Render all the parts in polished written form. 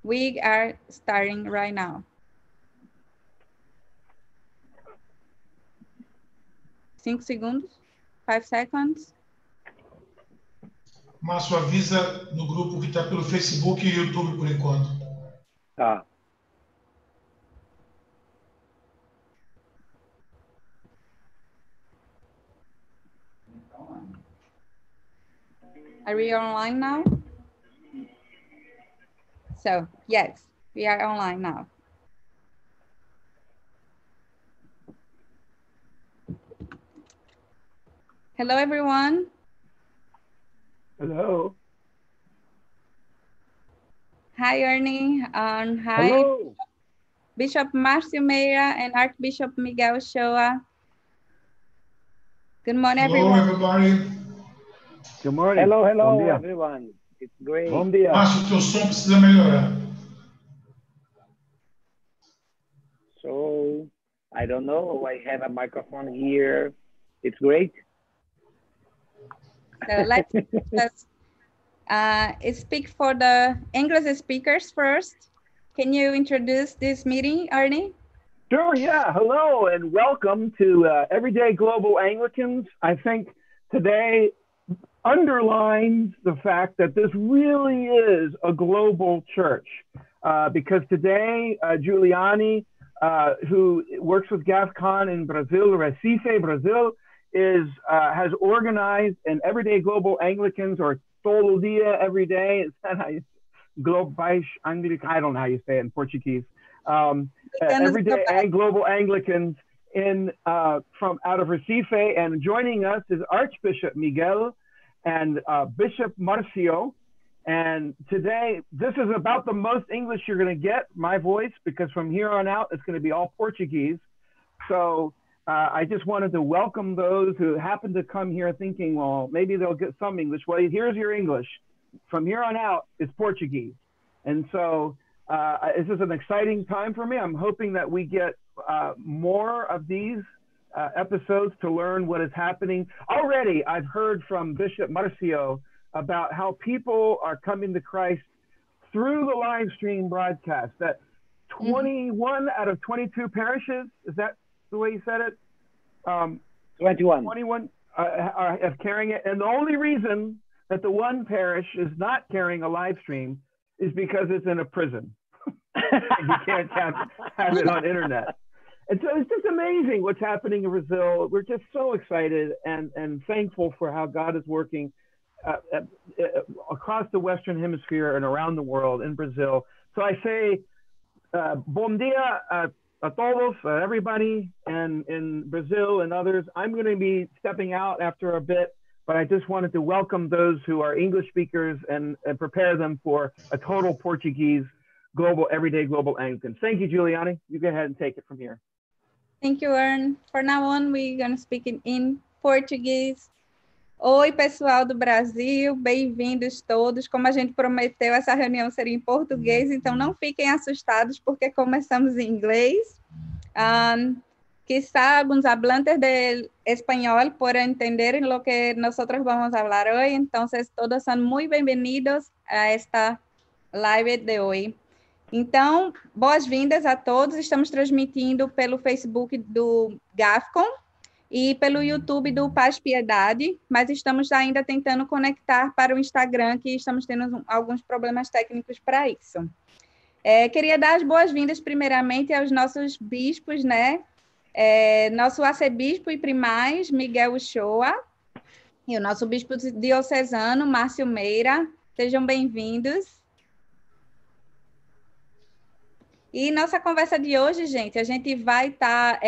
We are starting right now. 5 segundos. 5 seconds. Márcio, avisa no grupo que está pelo Facebook e YouTube por enquanto. Tá. Are we online now? So, yes, we are online now. Hello, everyone. Hello. Hi, Ernie. Hi, Hello. Bishop Márcio Meira and Archbishop Miguel Shoa. Good morning, Hello, everyone. everybody. Good morning. Hello, Bom hello, dia. everyone. It's great. Bom dia. Márcio, teu som precisa melhorar. So, I don't know. I have a microphone here. It's great. So let's speak for the English speakers first. Can you introduce this meeting, Ernie? Sure, yeah. Hello and welcome to Everyday Global Anglicans. I think today underlines the fact that this really is a global church because today Giuliani, who works with GAFCON in Brazil, Recife, Brazil, has organized an Everyday Global Anglicans, or Todo Dia Every Day. Is that how you Globais Anglicanos? I don't know how you say it in Portuguese. Everyday and Global Anglicans from out of Recife, and joining us is Archbishop Miguel and Bishop Marcio. And today, this is about the most English you're going to get, my voice, because from here on out, it's going to be all Portuguese. So I just wanted to welcome those who happen to come here thinking, well, maybe they'll get some English. Well, here's your English. From here on out, it's Portuguese. And so this is an exciting time for me. I'm hoping that we get more of these episodes to learn what is happening. Already, I've heard from Bishop Marcio about how people are coming to Christ through the live stream broadcast. That 21 out of 22 parishes, is that the way you said it? 21. 21 are carrying it. And the only reason that the one parish is not carrying a live stream is because it's in a prison. You can't have it on internet. And so it's just amazing what's happening in Brazil. We're just so excited and thankful for how God is working across the Western Hemisphere and around the world in Brazil. So I say, bom dia a todos, everybody, and in Brazil and others. I'm going to be stepping out after a bit, but I just wanted to welcome those who are English speakers and prepare them for a total Portuguese everyday global Anglicans. Thank you, Giuliani. You go ahead and take it from here. Thank you, Ern. For now on, we're going to speak in Portuguese. Oi, pessoal do Brasil, bem-vindos todos. Como a gente prometeu, essa reunião seria em português, então não fiquem assustados porque começamos em inglês. Quizá algunos hablantes de español puedan entender lo que nosotros vamos a hablar hoy, entonces todos son muy bienvenidos a esta live de hoje. Então, boas-vindas a todos. Estamos transmitindo pelo Facebook do GAFCON e pelo YouTube do Paz Piedade, mas estamos ainda tentando conectar para o Instagram, que estamos tendo alguns problemas técnicos para isso. Queria dar as boas-vindas primeiramente aos nossos bispos, né? Nosso arcebispo e primaz, Miguel Shoa, e o nosso bispo diocesano, Márcio Meira. Sejam bem-vindos. E nossa conversa de hoje, gente, a gente vai estar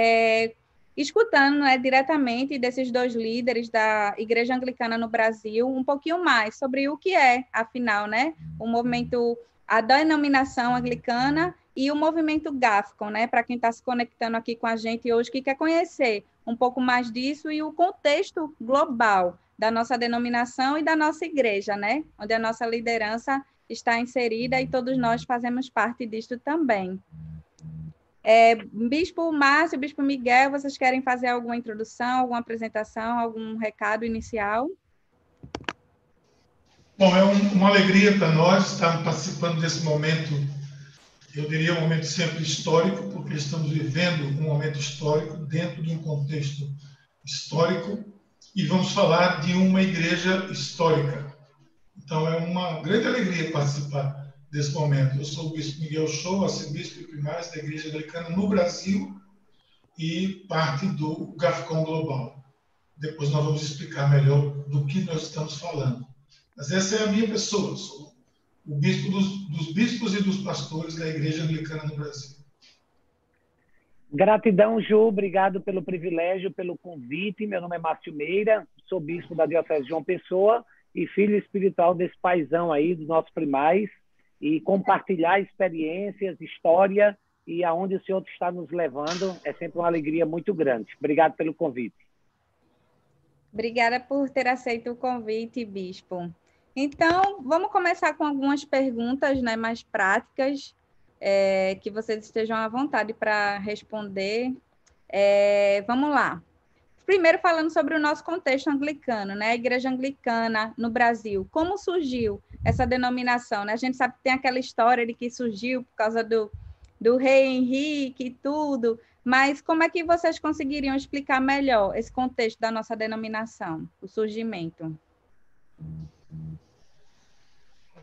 escutando, né, diretamente desses dois líderes da Igreja Anglicana no Brasil um pouquinho mais sobre o que é, afinal, né, o movimento, a denominação anglicana e o movimento GAFCON, né, para quem está se conectando aqui com a gente hoje, que quer conhecer um pouco mais disso e o contexto global da nossa denominação e da nossa igreja, né, onde a nossa liderança está inserida e todos nós fazemos parte disto também. Bispo Márcio, Bispo Miguel, vocês querem fazer alguma introdução, alguma apresentação, algum recado inicial? Bom, é uma alegria para nós estarmos participando desse momento, eu diria um momento sempre histórico, porque estamos vivendo um momento histórico dentro de um contexto histórico e vamos falar de uma igreja histórica. Então, é uma grande alegria participar desse momento. Eu sou o Bispo Miguel Show, arcebispo e primaz da Igreja Anglicana no Brasil e parte do GAFCON Global. Depois nós vamos explicar melhor do que nós estamos falando. Mas essa é a minha pessoa, sou o bispo dos bispos e dos pastores da Igreja Anglicana no Brasil. Gratidão, Ju, obrigado pelo privilégio, pelo convite. Meu nome é Márcio Meira, sou bispo da Diocese de João Pessoa e filho espiritual desse paizão aí, dos nossos primais, e compartilhar experiências, história e aonde o Senhor está nos levando é sempre uma alegria muito grande. Obrigado pelo convite. Obrigada por ter aceito o convite, Bispo. Então, vamos começar com algumas perguntas, né, mais práticas, que vocês estejam à vontade para responder. Vamos lá. Primeiro, falando sobre o nosso contexto anglicano, né? A Igreja Anglicana no Brasil. Como surgiu essa denominação, né? A gente sabe que tem aquela história de que surgiu por causa do rei Henrique e tudo, mas como é que vocês conseguiriam explicar melhor esse contexto da nossa denominação, o surgimento?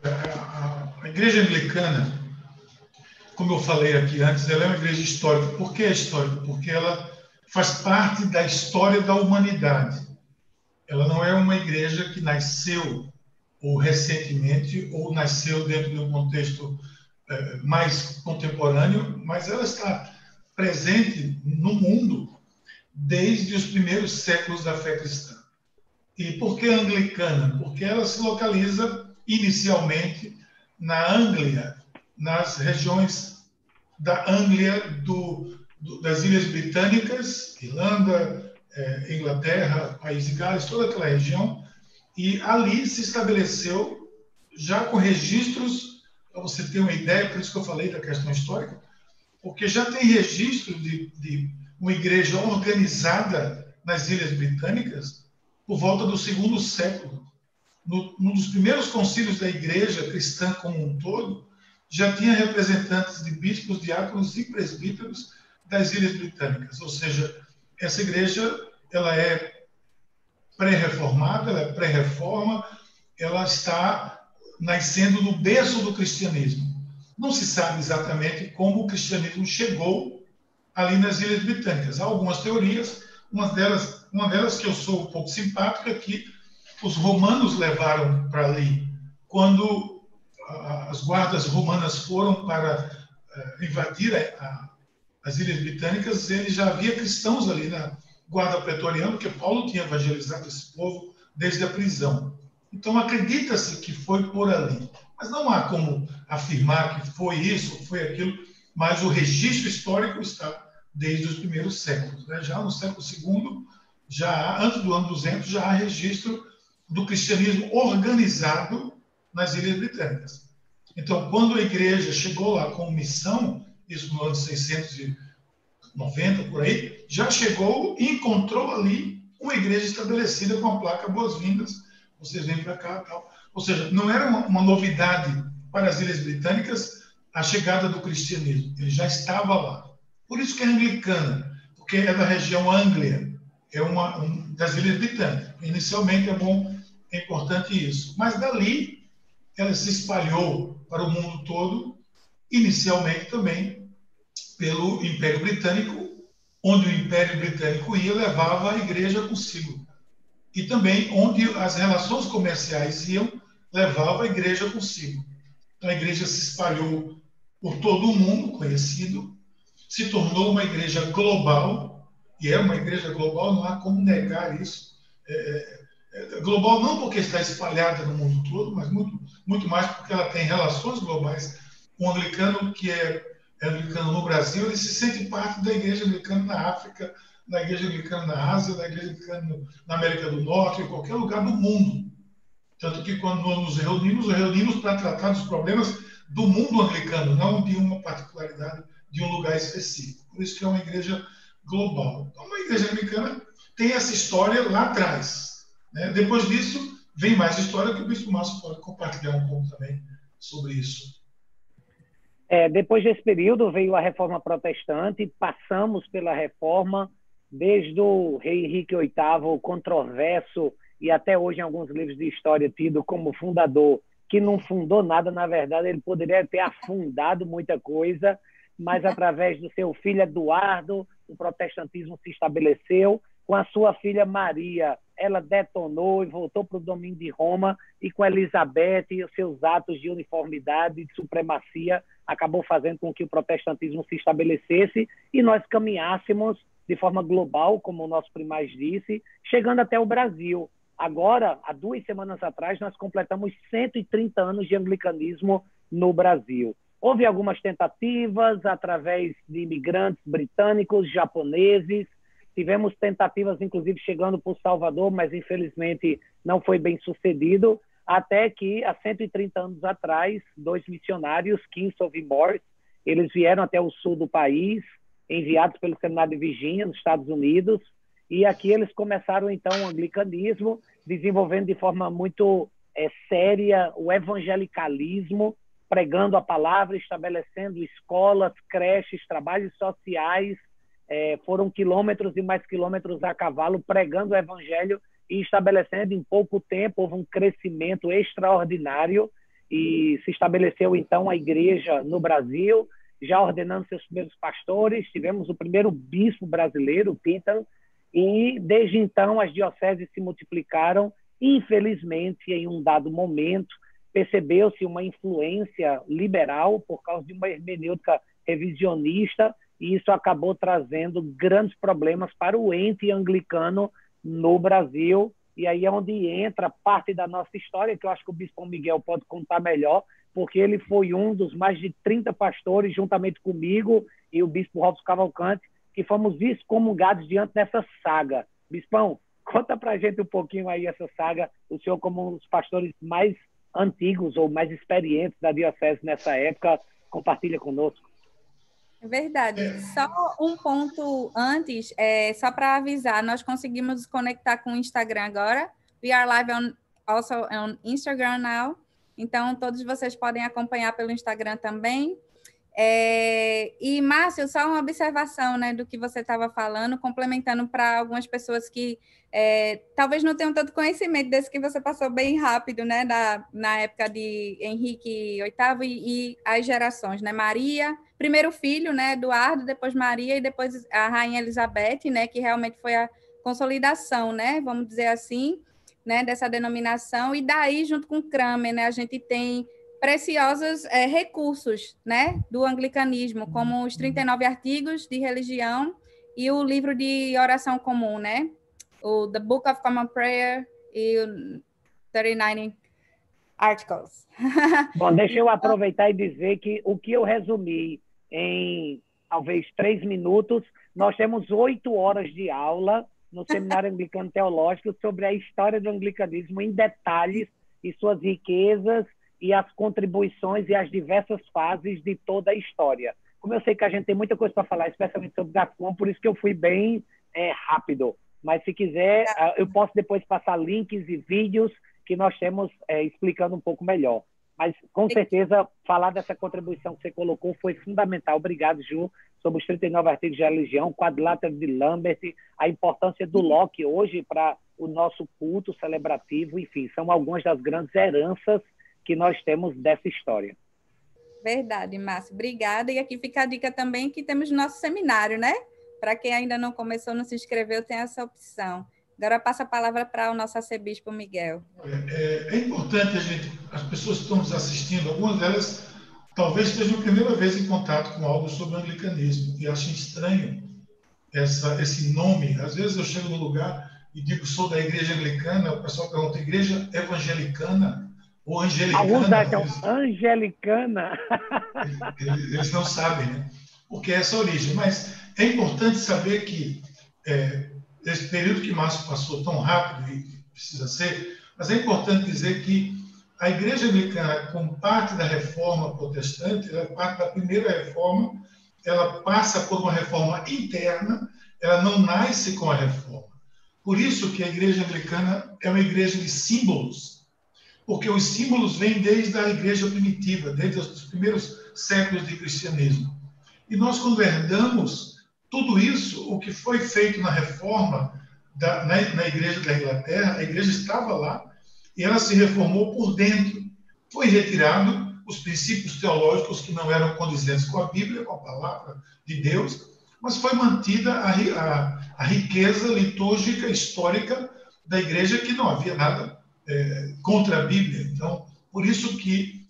A Igreja Anglicana, como eu falei aqui antes, ela é uma igreja histórica. Por que é histórica? Porque ela faz parte da história da humanidade. Ela não é uma igreja que nasceu ou recentemente ou nasceu dentro de um contexto mais contemporâneo, mas ela está presente no mundo desde os primeiros séculos da fé cristã. E por que anglicana? Porque ela se localiza inicialmente na Anglia, nas regiões da Anglia das Ilhas Britânicas, Irlanda, Inglaterra, País de Gales, toda aquela região, e ali se estabeleceu já com registros, para você ter uma ideia, por isso que eu falei da questão histórica, porque já tem registro de uma igreja organizada nas Ilhas Britânicas por volta do segundo século. Num dos primeiros concílios da igreja cristã como um todo, já tinha representantes de bispos, diáconos e presbíteros das Ilhas Britânicas. Ou seja, essa igreja ela é pré-reformada, ela é pré-reforma, ela está nascendo no berço do cristianismo. Não se sabe exatamente como o cristianismo chegou ali nas Ilhas Britânicas. Há algumas teorias, uma delas que eu sou um pouco simpático é que os romanos levaram para ali. Quando as guardas romanas foram para invadir as Ilhas Britânicas, ele já havia cristãos ali na guarda pretoriana, porque Paulo tinha evangelizado esse povo desde a prisão. Então, acredita-se que foi por ali. Mas não há como afirmar que foi isso, foi aquilo, mas o registro histórico está desde os primeiros séculos. Né? Já no século II, antes do ano 200, já há registro do cristianismo organizado nas Ilhas Britânicas. Então, quando a igreja chegou lá com missão, isso no ano 690, por aí, já chegou e encontrou ali uma igreja estabelecida com a placa boas-vindas, vocês vêm para cá e tal. Ou seja, não era uma novidade para as Ilhas Britânicas a chegada do cristianismo, ele já estava lá. Por isso que é anglicana, porque é da região Anglia, é das Ilhas Britânicas. Inicialmente é importante isso. Mas dali ela se espalhou para o mundo todo, inicialmente também pelo Império Britânico, onde o Império Britânico ia, levava a igreja consigo. E também onde as relações comerciais iam, levava a igreja consigo. Então a igreja se espalhou por todo o mundo conhecido, se tornou uma igreja global, e é uma igreja global, não há como negar isso. Global não porque está espalhada no mundo todo, mas muito mais porque ela tem relações globais. Um anglicano que é anglicano no Brasil, ele se sente parte da igreja anglicana na África, da igreja anglicana na Ásia, da igreja anglicana na América do Norte, em qualquer lugar do mundo. Tanto que quando nós nos reunimos para tratar dos problemas do mundo anglicano, não de uma particularidade de um lugar específico. Por isso que é uma igreja global. Então, uma igreja anglicana tem essa história lá atrás. Né? Depois disso, vem mais história que o Bispo Márcio pode compartilhar um pouco também sobre isso. Depois desse período veio a Reforma Protestante, passamos pela Reforma, desde o rei Henrique VIII, controverso, e até hoje em alguns livros de história tido como fundador, que não fundou nada, na verdade, ele poderia ter afundado muita coisa, mas através do seu filho Eduardo, o protestantismo se estabeleceu. Com a sua filha Maria, ela detonou e voltou para o domínio de Roma, e com Elizabeth e os seus atos de uniformidade e de supremacia acabou fazendo com que o protestantismo se estabelecesse e nós caminhássemos de forma global, como o nosso primaz disse, chegando até o Brasil. Agora, há 2 semanas atrás, nós completamos 130 anos de anglicanismo no Brasil. Houve algumas tentativas através de imigrantes britânicos, japoneses, tivemos tentativas, inclusive, chegando por Salvador, mas, infelizmente, não foi bem sucedido, até que, há 130 anos atrás, 2 missionários, Kinsov e Morse, eles vieram até o sul do país, enviados pelo Seminário de Virgínia, nos Estados Unidos, e aqui eles começaram, então, o anglicanismo, desenvolvendo de forma muito séria o evangelicalismo, pregando a palavra, estabelecendo escolas, creches, trabalhos sociais, foram quilômetros e mais quilômetros a cavalo, pregando o evangelho e estabelecendo em pouco tempo, houve um crescimento extraordinário e se estabeleceu, então, a igreja no Brasil, já ordenando seus primeiros pastores, tivemos o primeiro bispo brasileiro, Peter, e desde então as dioceses se multiplicaram. Infelizmente, em um dado momento, percebeu-se uma influência liberal por causa de uma hermenêutica revisionista, e isso acabou trazendo grandes problemas para o ente anglicano no Brasil. E aí é onde entra parte da nossa história, que eu acho que o Bispo Miguel pode contar melhor, porque ele foi um dos mais de 30 pastores, juntamente comigo e o Bispo Robson Cavalcante, que fomos excomungados diante dessa saga. Bispão, conta pra gente um pouquinho aí essa saga, o senhor como um dos pastores mais antigos ou mais experientes da diocese nessa época, compartilha conosco. É verdade. Só um ponto antes, só para avisar, nós conseguimos conectar com o Instagram agora. We are live also on Instagram now. Então, todos vocês podem acompanhar pelo Instagram também. E, Márcio, só uma observação, né, do que você estava falando, complementando para algumas pessoas que talvez não tenham tanto conhecimento desse que você passou bem rápido, né, na época de Henrique VIII e as gerações, né, Maria, primeiro filho, né, Eduardo, depois Maria e depois a Rainha Elizabeth, né, que realmente foi a consolidação, né, vamos dizer assim, né, dessa denominação, e daí, junto com Cranmer, né, a gente tem preciosos recursos, né, do anglicanismo, como os 39 artigos de religião e o livro de oração comum, né, o The Book of Common Prayer e o 39 Articles. Bom, deixa eu aproveitar e dizer que o que eu resumi em talvez 3 minutos, nós temos 8 horas de aula no Seminário Anglicano Teológico sobre a história do anglicanismo em detalhes e suas riquezas e as contribuições e as diversas fases de toda a história. Como eu sei que a gente tem muita coisa para falar, especialmente sobre Gacon, por isso que eu fui bem rápido. Mas, se quiser, eu posso depois passar links e vídeos que nós temos explicando um pouco melhor. Mas, com certeza, falar dessa contribuição que você colocou foi fundamental. Obrigado, Ju, sobre os 39 artigos de religião, o quadrilátero de Lambert, a importância do Locke hoje para o nosso culto celebrativo, enfim, são algumas das grandes heranças que nós temos dessa história. Verdade, Márcio. Obrigada. E aqui fica a dica também que temos nosso seminário, né? Para quem ainda não começou, não se inscreveu, tem essa opção. Agora passa a palavra para o nosso arcebispo Miguel. É importante as pessoas que estão nos assistindo, algumas delas talvez estejam a primeira vez em contato com algo sobre o anglicanismo e achem estranho esse nome. Às vezes eu chego no lugar e digo sou da igreja anglicana, o pessoal pergunta igreja evangelicana ou angelicana. Alguns acham angelicana. Eles não sabem, né? Porque é essa origem. Mas é importante saber que esse período que Márcio passou tão rápido e precisa ser, mas é importante dizer que a igreja anglicana, como parte da reforma protestante, ela é parte da primeira reforma, ela passa por uma reforma interna, ela não nasce com a reforma. Por isso que a igreja anglicana é uma igreja de símbolos, porque os símbolos vêm desde a igreja primitiva, desde os primeiros séculos de cristianismo. E nós, quando herdamos tudo isso, o que foi feito na reforma na igreja da Inglaterra, a igreja estava lá e ela se reformou por dentro. Foi retirado os princípios teológicos que não eram condizentes com a Bíblia, com a palavra de Deus, mas foi mantida a riqueza litúrgica, histórica da igreja, que não havia nada contra a Bíblia. Então, por isso que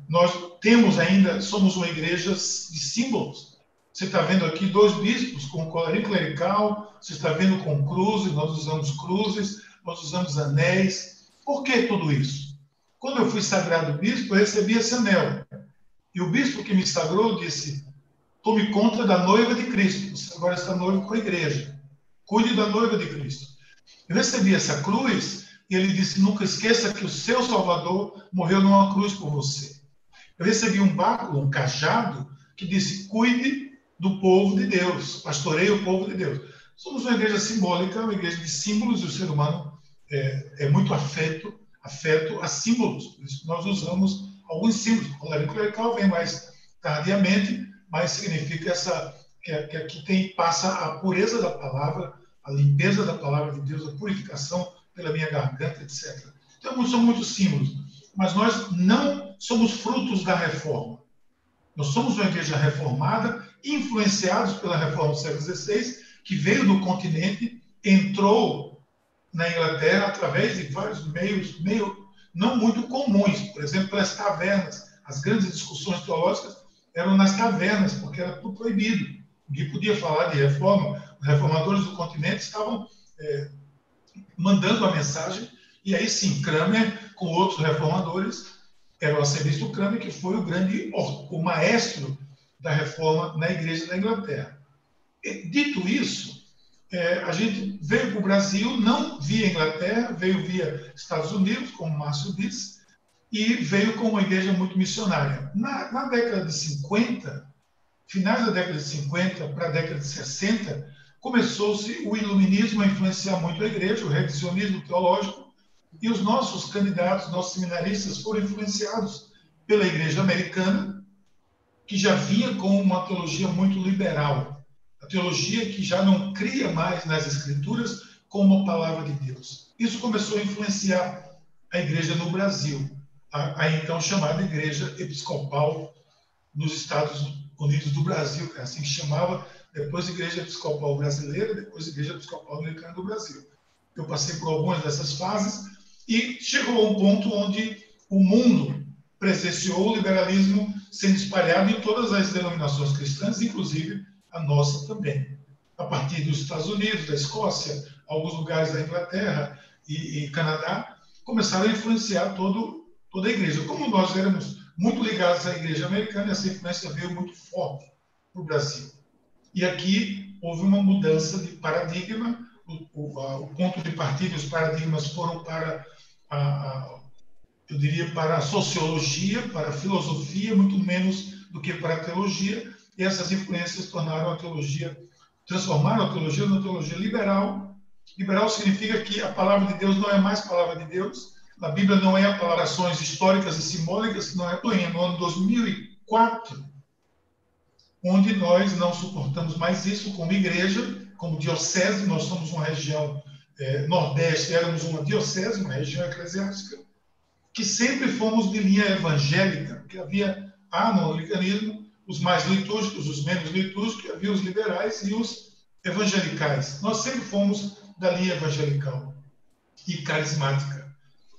nós temos ainda, somos uma igreja de símbolos. Você está vendo aqui 2 bispos com colarinho clerical, você está vendo com cruzes, nós usamos cruzes, nós usamos anéis. Por que tudo isso? Quando eu fui sagrado bispo, eu recebi esse anel. E o bispo que me sagrou disse: tome conta da noiva de Cristo. Você agora está noivo com a igreja. Cuide da noiva de Cristo. Eu recebi essa cruz e ele disse: nunca esqueça que o seu Salvador morreu numa cruz por você. Eu recebi um báculo, um cajado, que disse: cuide do povo de Deus, pastoreie o povo de Deus. Somos uma igreja simbólica, uma igreja de símbolos, e o ser humano é muito afeto a símbolos. Por isso nós usamos alguns símbolos. O colarinho clerical vem mais tardiamente, mas significa que aqui passa a pureza da palavra, a limpeza da palavra de Deus, a purificação pela minha garganta, etc. Então, são muitos símbolos. Mas nós não somos frutos da reforma. Nós somos uma igreja reformada, influenciados pela reforma do século XVI, que veio do continente, entrou na Inglaterra através de vários meios não muito comuns. Por exemplo, pelas tavernas. As grandes discussões teológicas eram nas tavernas, porque era tudo proibido. Ninguém podia falar de reforma. Os reformadores do continente estavam mandando a mensagem, e aí sim, Cranmer, com outros reformadores, era o arcebispo Cranmer, que foi o maestro da reforma na igreja da Inglaterra. Dito isso, a gente veio para o Brasil, não via Inglaterra, veio via Estados Unidos, como o Márcio disse, e veio com uma igreja muito missionária. Na década de 50, finais da década de 50 para a década de 60, começou-se o iluminismo a influenciar muito a igreja, o revisionismo teológico, e os nossos candidatos, nossos seminaristas, foram influenciados pela igreja americana, que já vinha com uma teologia muito liberal, a teologia que já não cria mais nas Escrituras como a palavra de Deus. Isso começou a influenciar a igreja no Brasil, a então chamada Igreja Episcopal nos Estados Unidos do Brasil, que é assim que chamava, depois Igreja Episcopal Brasileira, depois Igreja Episcopal Americana do Brasil. Eu passei por algumas dessas fases e chegou a um ponto onde o mundo presenciou o liberalismo sendo espalhado em todas as denominações cristãs, inclusive a nossa também. A partir dos Estados Unidos, da Escócia, alguns lugares da Inglaterra e Canadá, começaram a influenciar toda a igreja. Como nós éramos muito ligados à igreja americana, essa influência veio muito forte para o Brasil. E aqui houve uma mudança de paradigma, o ponto de partida, os paradigmas foram para eu diria, para a sociologia, para a filosofia, muito menos do que para a teologia, e essas influências transformaram a teologia numa teologia liberal. Liberal significa que a palavra de Deus não é mais palavra de Deus, a Bíblia não é ações históricas e simbólicas, que não é no ano 2004, onde nós não suportamos mais isso como igreja, como diocese. Nós somos uma região nordeste, éramos uma diocese, uma região eclesiástica, que sempre fomos de linha evangélica, porque no anglicanismo, os mais litúrgicos, os menos litúrgicos, havia os liberais e os evangelicais. Nós sempre fomos da linha evangelical e carismática.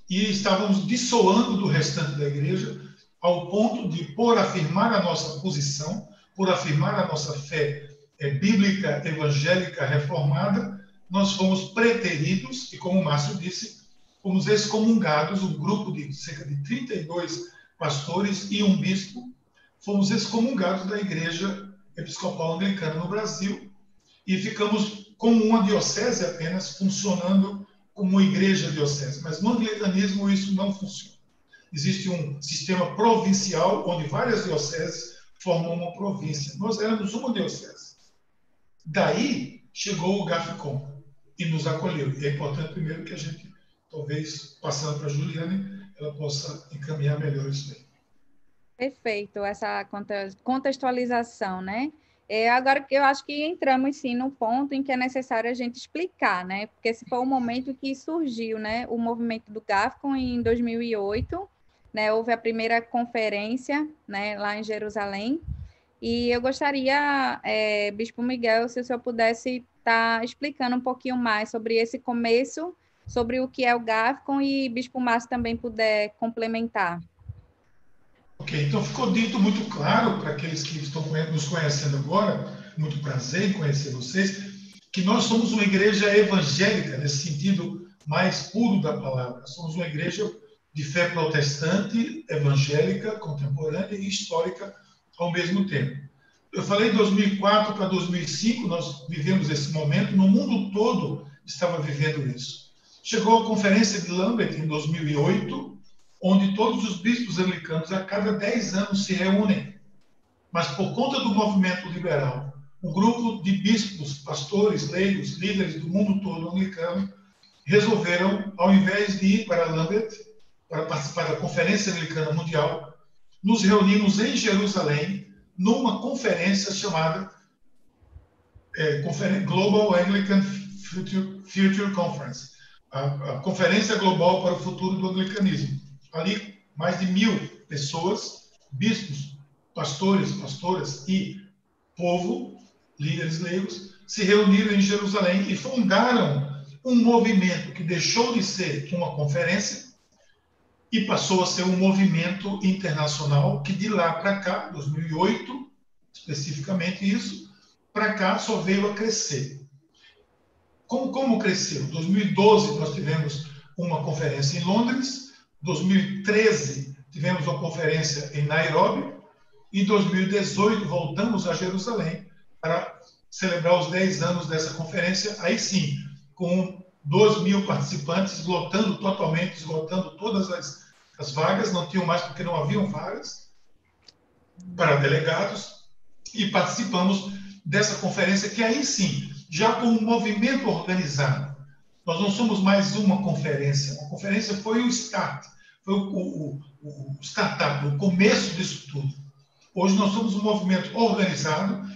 E estávamos dissoando do restante da igreja, ao ponto de, por afirmar a nossa posição, por afirmar a nossa fé bíblica, evangélica, reformada, nós fomos preteridos e, como o Márcio disse, fomos excomungados, um grupo de cerca de 32 pastores e um bispo, fomos excomungados da Igreja Episcopal Anglicana no Brasil e ficamos como uma diocese apenas, funcionando como igreja diocese. Mas no anglicanismo isso não funciona. Existe um sistema provincial, onde várias dioceses formam uma província. Nós éramos uma diocese. Daí chegou o GAFCON. e nos acolheu. E é importante, primeiro, que a gente, talvez, passando para a Juliane, ela possa encaminhar melhor isso aí. Perfeito, essa contextualização, né? Agora que eu acho que entramos sim no ponto em que é necessário a gente explicar, né? Porque esse foi o momento que surgiu, né, o movimento do GAFCON em 2008, né? Houve a primeira conferência, né, lá em Jerusalém. E eu gostaria, Bispo Miguel, se o senhor pudesse estar explicando um pouquinho mais sobre esse começo, sobre o que é o GAFCON, e Bispo Márcio também puder complementar. Ok, então ficou dito muito claro para aqueles que estão nos conhecendo agora, muito prazer em conhecer vocês, que nós somos uma igreja evangélica, nesse sentido mais puro da palavra. Somos uma igreja de fé protestante, evangélica, contemporânea e histórica ao mesmo tempo. Eu falei 2004 para 2005, nós vivemos esse momento, no mundo todo estava vivendo isso. Chegou a conferência de Lambert em 2008, onde todos os bispos anglicanos a cada 10 anos se reúnem. Mas por conta do movimento liberal, um grupo de bispos, pastores, leigos, líderes do mundo todo anglicano, resolveram, ao invés de ir para Lambert, para participar da Conferência Anglicana Mundial, nos reunimos em Jerusalém, numa conferência chamada Global Anglican Future Conference, a Conferência Global para o Futuro do Anglicanismo. Ali, mais de 1.000 pessoas, bispos, pastores, pastoras e povo, líderes leigos, se reuniram em Jerusalém e fundaram um movimento que deixou de ser uma conferência e passou a ser um movimento internacional que de lá para cá, 2008, especificamente isso, para cá só veio a crescer. Como cresceu? Em 2012 nós tivemos uma conferência em Londres, 2013 tivemos uma conferência em Nairobi, e em 2018 voltamos a Jerusalém para celebrar os 10 anos dessa conferência, aí sim, com 2.000 participantes, esgotando todas as vagas, não tinham mais porque não haviam vagas para delegados, e participamos dessa conferência que aí sim, já com um movimento organizado. Nós não somos mais uma conferência foi o start, foi o startup, o começo disso tudo. Hoje nós somos um movimento organizado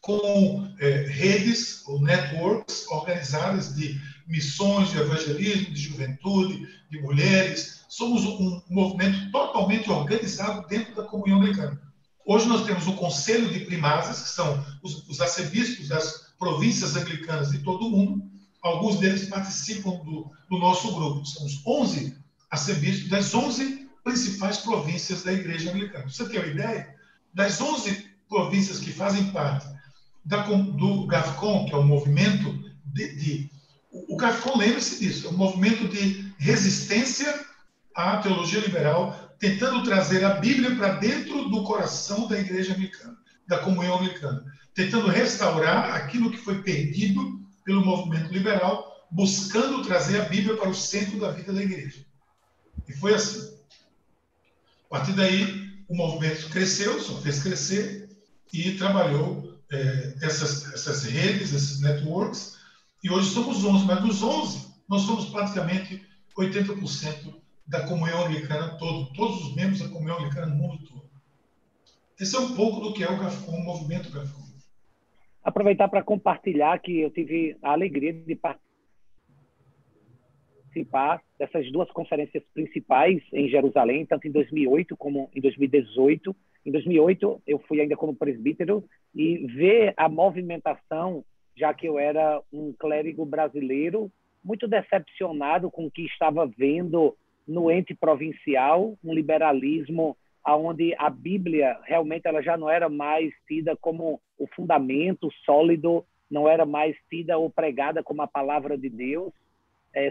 com redes ou networks organizadas de missões, de evangelismo, de juventude, de mulheres. Somos um movimento totalmente organizado dentro da comunhão anglicana. Hoje nós temos o Conselho de Primazes, que são os arcebispos das províncias anglicanas de todo o mundo. Alguns deles participam do nosso grupo. São os 11 arcebispos das 11 principais províncias da Igreja Anglicana. Pra você ter uma ideia, das 11 províncias que fazem parte do GAFCON, que é o movimento o GAFCON, lembre-se disso, é um movimento de resistência à teologia liberal, tentando trazer a Bíblia para dentro do coração da Igreja Anglicana, da comunhão anglicana, tentando restaurar aquilo que foi perdido pelo movimento liberal, buscando trazer a Bíblia para o centro da vida da Igreja. E foi assim. A partir daí, o movimento cresceu, só fez crescer, e trabalhou essas redes, esses networks, e hoje somos 11, mas dos 11, nós somos praticamente 80% da comunhão anglicana todos os membros da comunhão anglicana no mundo todo. Esse é um pouco do que é o GAFCON, o movimento GAFCON. Aproveitar para compartilhar que eu tive a alegria de participar dessas duas conferências principais em Jerusalém, tanto em 2008 como em 2018. Em 2008, eu fui ainda como presbítero, e ver a movimentação, já que eu era um clérigo brasileiro, muito decepcionado com o que estava vendo no ente provincial, um liberalismo onde a Bíblia realmente ela já não era mais tida como o fundamento sólido, não era mais tida ou pregada como a palavra de Deus.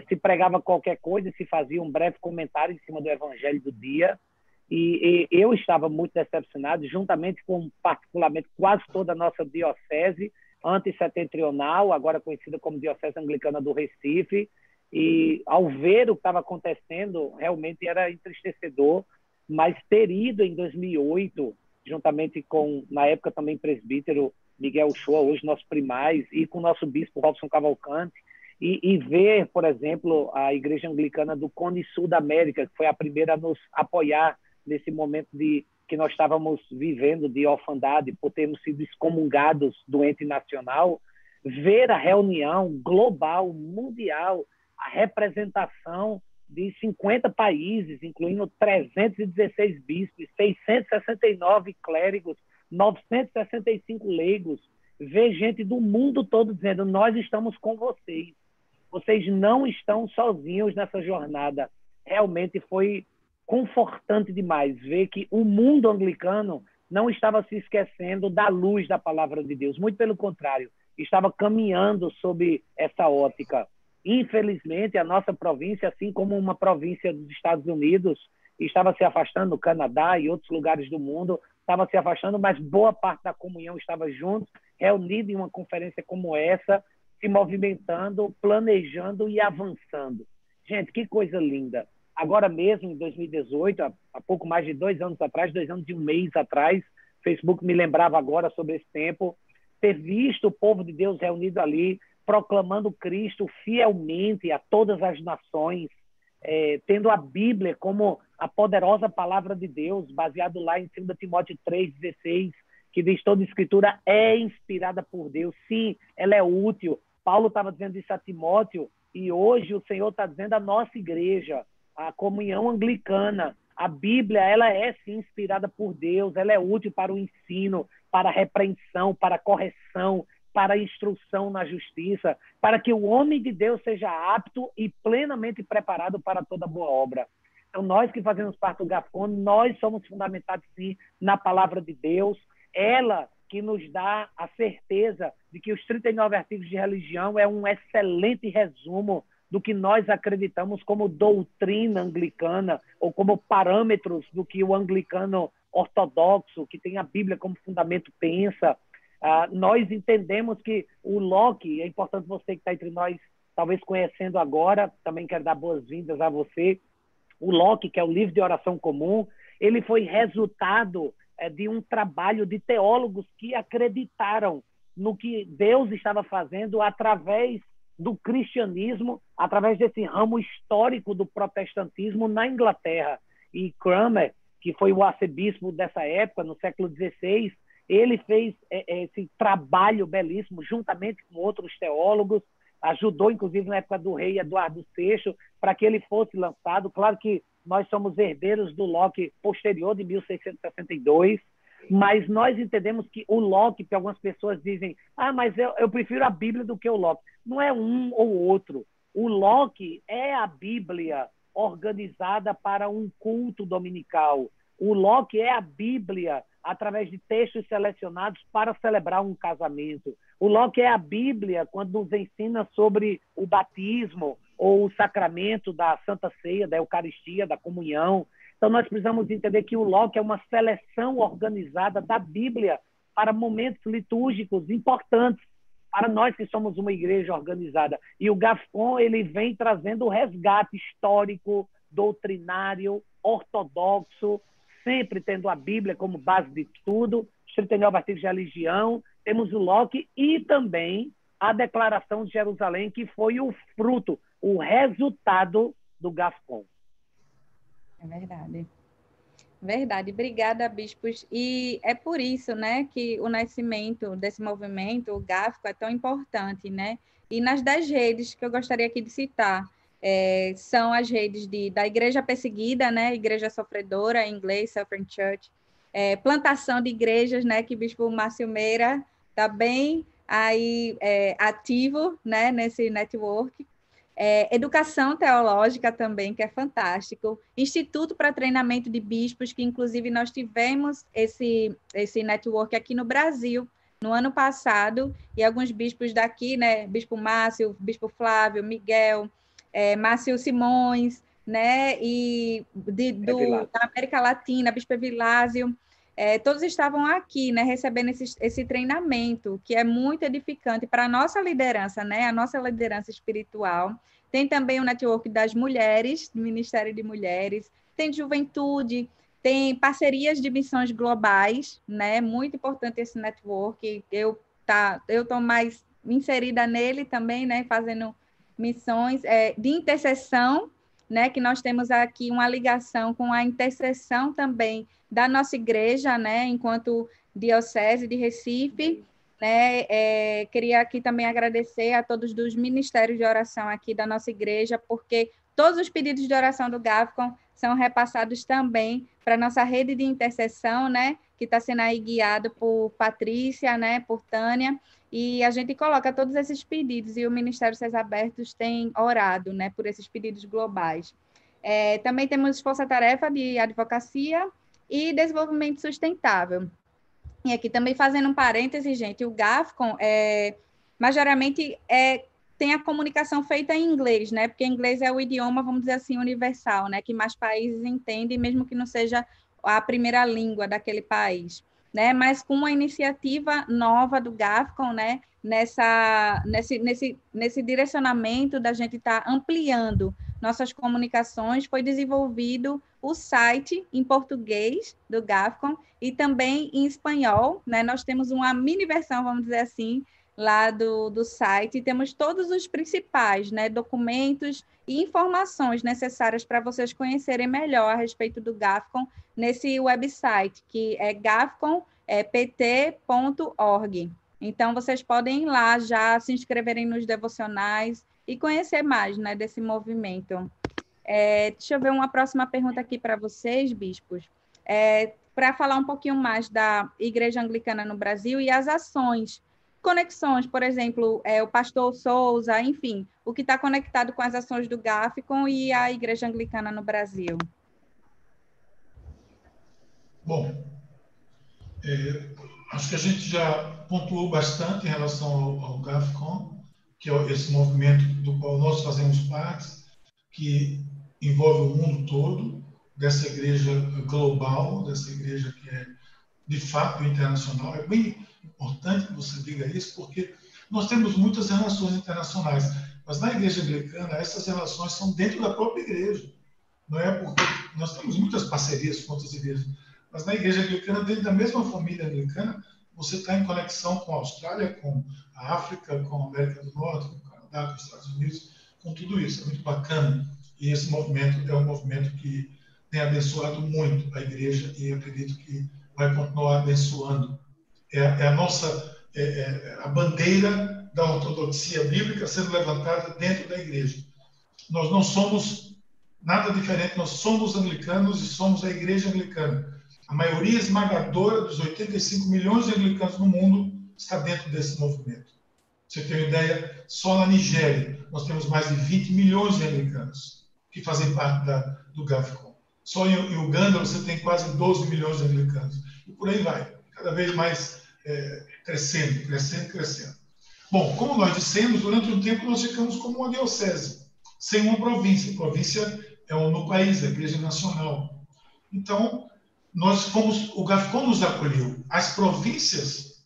Se pregava qualquer coisa, se fazia um breve comentário em cima do evangelho do dia, e eu estava muito decepcionado, juntamente com, particularmente, quase toda a nossa diocese antissetentrional, agora conhecida como Diocese Anglicana do Recife, e ao ver o que estava acontecendo, realmente era entristecedor, mas ter ido em 2008, juntamente com, na época também presbítero Miguel Shoa, hoje nosso primaz, e com o nosso bispo Robson Cavalcante, e ver, por exemplo, a Igreja Anglicana do Cone Sul da América, que foi a primeira a nos apoiar nesse momento que nós estávamos vivendo de orfandade, por termos sido excomungados do ente nacional, ver a reunião global, mundial, a representação de 50 países, incluindo 316 bispos, 669 clérigos, 965 leigos, ver gente do mundo todo dizendo: nós estamos com vocês, vocês não estão sozinhos nessa jornada. Realmente foi confortante demais ver que o mundo anglicano não estava se esquecendo da luz da palavra de Deus, muito pelo contrário, estava caminhando sob essa ótica. Infelizmente, a nossa província, assim como uma província dos Estados Unidos, estava se afastando, o Canadá e outros lugares do mundo, estava se afastando, mas boa parte da comunhão estava junto, reunida em uma conferência como essa, se movimentando, planejando e avançando. Gente, que coisa linda. Agora mesmo, em 2018, há pouco mais de 2 anos atrás, 2 anos e 1 mês atrás, o Facebook me lembrava agora sobre esse tempo, ter visto o povo de Deus reunido ali, proclamando Cristo fielmente a todas as nações, tendo a Bíblia como a poderosa palavra de Deus, baseado lá em 2 Timóteo 3,16, que diz: toda escritura é inspirada por Deus. Sim, ela é útil. Paulo estava dizendo isso a Timóteo, e hoje o Senhor está dizendo à nossa igreja, a comunhão anglicana: a Bíblia, ela é sim inspirada por Deus, ela é útil para o ensino, para a repreensão, para a correção, para a instrução na justiça, para que o homem de Deus seja apto e plenamente preparado para toda boa obra. Então, nós que fazemos parte do GAFCON, nós somos fundamentados, sim, na palavra de Deus, ela que nos dá a certeza de que os 39 artigos de religião é um excelente resumo do que nós acreditamos como doutrina anglicana, ou como parâmetros do que o anglicano ortodoxo, que tem a Bíblia como fundamento, pensa. Nós entendemos que o Locke, é importante você que está entre nós, talvez conhecendo agora, também quero dar boas-vindas a você. O Locke, que é o livro de oração comum, ele foi resultado de um trabalho de teólogos que acreditaram no que Deus estava fazendo através do cristianismo, através desse ramo histórico do protestantismo na Inglaterra. E Cranmer, que foi o arcebispo dessa época, no século XVI, ele fez esse trabalho belíssimo, juntamente com outros teólogos, ajudou, inclusive, na época do rei Eduardo VI, para que ele fosse lançado. Claro que nós somos herdeiros do Locke posterior, de 1662, mas nós entendemos que o Locke, que algumas pessoas dizem: mas eu prefiro a Bíblia do que o Locke. Não é um ou outro. O Locke é a Bíblia organizada para um culto dominical. O Locke é a Bíblia através de textos selecionados para celebrar um casamento. O Locke é a Bíblia quando nos ensina sobre o batismo ou o sacramento da Santa Ceia, da Eucaristia, da comunhão. Então, nós precisamos entender que o Locke é uma seleção organizada da Bíblia para momentos litúrgicos importantes, para nós que somos uma igreja organizada. E o GAFCON, ele vem trazendo o resgate histórico, doutrinário, ortodoxo, sempre tendo a Bíblia como base de tudo, os 39 artigos de religião, temos o Locke e também a Declaração de Jerusalém, que foi o fruto, o resultado do GAFCON. É verdade. Verdade. Obrigada, bispos. E é por isso, né, que o nascimento desse movimento, o GAFCO, é tão importante, né? E nas 10 redes que eu gostaria aqui de citar, são as redes da Igreja Perseguida, né, Igreja Sofredora, em inglês, Suffering Church, plantação de igrejas, né, que o bispo Márcio Meira está bem aí ativo, né, nesse network. Educação teológica também, que é fantástico. Instituto para Treinamento de Bispos, que inclusive nós tivemos esse network aqui no Brasil no ano passado, e alguns bispos daqui, né, Bispo Márcio, Bispo Flávio, Miguel, Márcio Simões, né, e da América Latina, Bispo Evilásio, todos estavam aqui, né, recebendo esse treinamento, que é muito edificante para a nossa liderança, né, a nossa liderança espiritual. Tem também o network das mulheres, do Ministério de Mulheres, tem de juventude, tem parcerias de missões globais, né, muito importante esse network, eu estou mais inserida nele também, né, fazendo missões de intercessão, né, que nós temos aqui uma ligação com a intercessão também da nossa igreja, né, enquanto Diocese de Recife, né, queria aqui também agradecer a todos dos ministérios de oração aqui da nossa igreja, porque todos os pedidos de oração do GAFCON são repassados também para a nossa rede de intercessão, né, que está sendo aí guiado por Patrícia, né, por Tânia, e a gente coloca todos esses pedidos, e o Ministério Céus Abertos tem orado, né, por esses pedidos globais. Também temos força-tarefa de advocacia e desenvolvimento sustentável. E aqui também fazendo um parêntese, gente, o GAFCON, majoricamente, tem a comunicação feita em inglês, né? Porque inglês é o idioma, vamos dizer assim, universal, né? Que mais países entendem, mesmo que não seja a primeira língua daquele país, né? Mas com uma iniciativa nova do GAFCON, né? Nesse direcionamento da gente estar ampliando nossas comunicações, foi desenvolvido o site em português do GAFCON e também em espanhol, né? Nós temos uma mini versão, vamos dizer assim, lá do site, e temos todos os principais, né, documentos e informações necessárias para vocês conhecerem melhor a respeito do GAFCON nesse website, que é gafconpt.org. Então, vocês podem ir lá já se inscreverem nos devocionais e conhecer mais, né, desse movimento. Deixa eu ver uma próxima pergunta aqui para vocês, bispos, para falar um pouquinho mais da Igreja Anglicana no Brasil e as ações, conexões, por exemplo, o pastor Souza, enfim, o que está conectado com as ações do GAFCON e a Igreja Anglicana no Brasil. Bom, acho que a gente já pontuou bastante em relação ao GAFCON, que é esse movimento do qual nós fazemos parte, que envolve o mundo todo, dessa igreja global, dessa igreja que é de fato internacional. É bem importante que você diga isso, porque nós temos muitas relações internacionais, mas na igreja anglicana essas relações são dentro da própria igreja. Não é porque nós temos muitas parcerias com outras igrejas, mas na igreja anglicana, dentro da mesma família anglicana, você está em conexão com a Austrália, com a África, com a América do Norte, com o Canadá, com os Estados Unidos, com tudo isso. É muito bacana. E esse movimento é um movimento que tem abençoado muito a igreja e acredito que vai continuar abençoando. A bandeira da ortodoxia bíblica sendo levantada dentro da igreja. Nós não somos nada diferente, nós somos anglicanos e somos a igreja anglicana. A maioria esmagadora dos 85 milhões de anglicanos no mundo está dentro desse movimento. Você tem uma ideia, só na Nigéria nós temos mais de 20 milhões de anglicanos que fazem parte do GAFCON. Só em Uganda você tem quase 12 milhões de anglicanos. E por aí vai, cada vez mais crescendo. Bom, como nós dissemos, durante um tempo nós ficamos como uma diocese, sem uma província. A província é no país, a Igreja Nacional. Então, o GAFCON nos acolheu. As províncias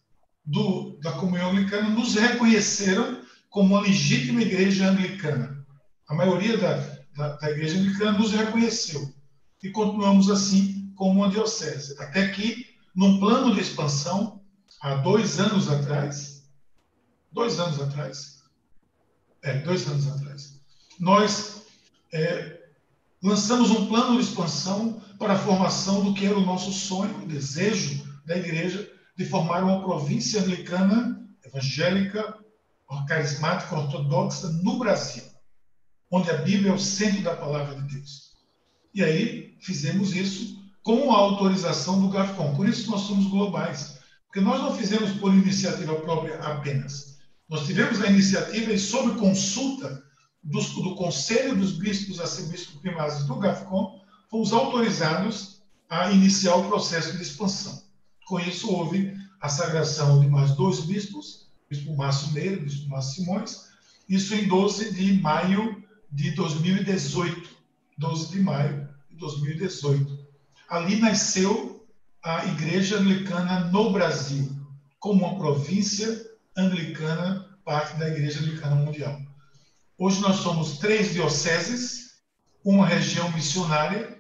da comunhão anglicana nos reconheceram como uma legítima igreja anglicana. A maioria da igreja anglicana nos reconheceu. E continuamos assim como uma diocese. Até que, num plano de expansão, há 2 anos atrás, nós lançamos um plano de expansão para a formação do que era o nosso sonho, o desejo da igreja de formar uma província anglicana, evangélica, carismática, ortodoxa no Brasil, onde a Bíblia é o centro da palavra de Deus. E aí fizemos isso com a autorização do GAFCON. Por isso nós somos globais, porque nós não fizemos por iniciativa própria apenas. Nós tivemos a iniciativa e, sob consulta do Conselho dos Bispos Arcebispos Primários do GAFCON, fomos autorizados a iniciar o processo de expansão. Com isso, houve a sagração de mais 2 bispos, o bispo Márcio Meira, o bispo Márcio Simões, isso em 12 de maio de 2018. 12 de maio de 2018. Ali nasceu a Igreja Anglicana no Brasil, como uma província anglicana, parte da Igreja Anglicana Mundial. Hoje nós somos 3 dioceses, uma região missionária,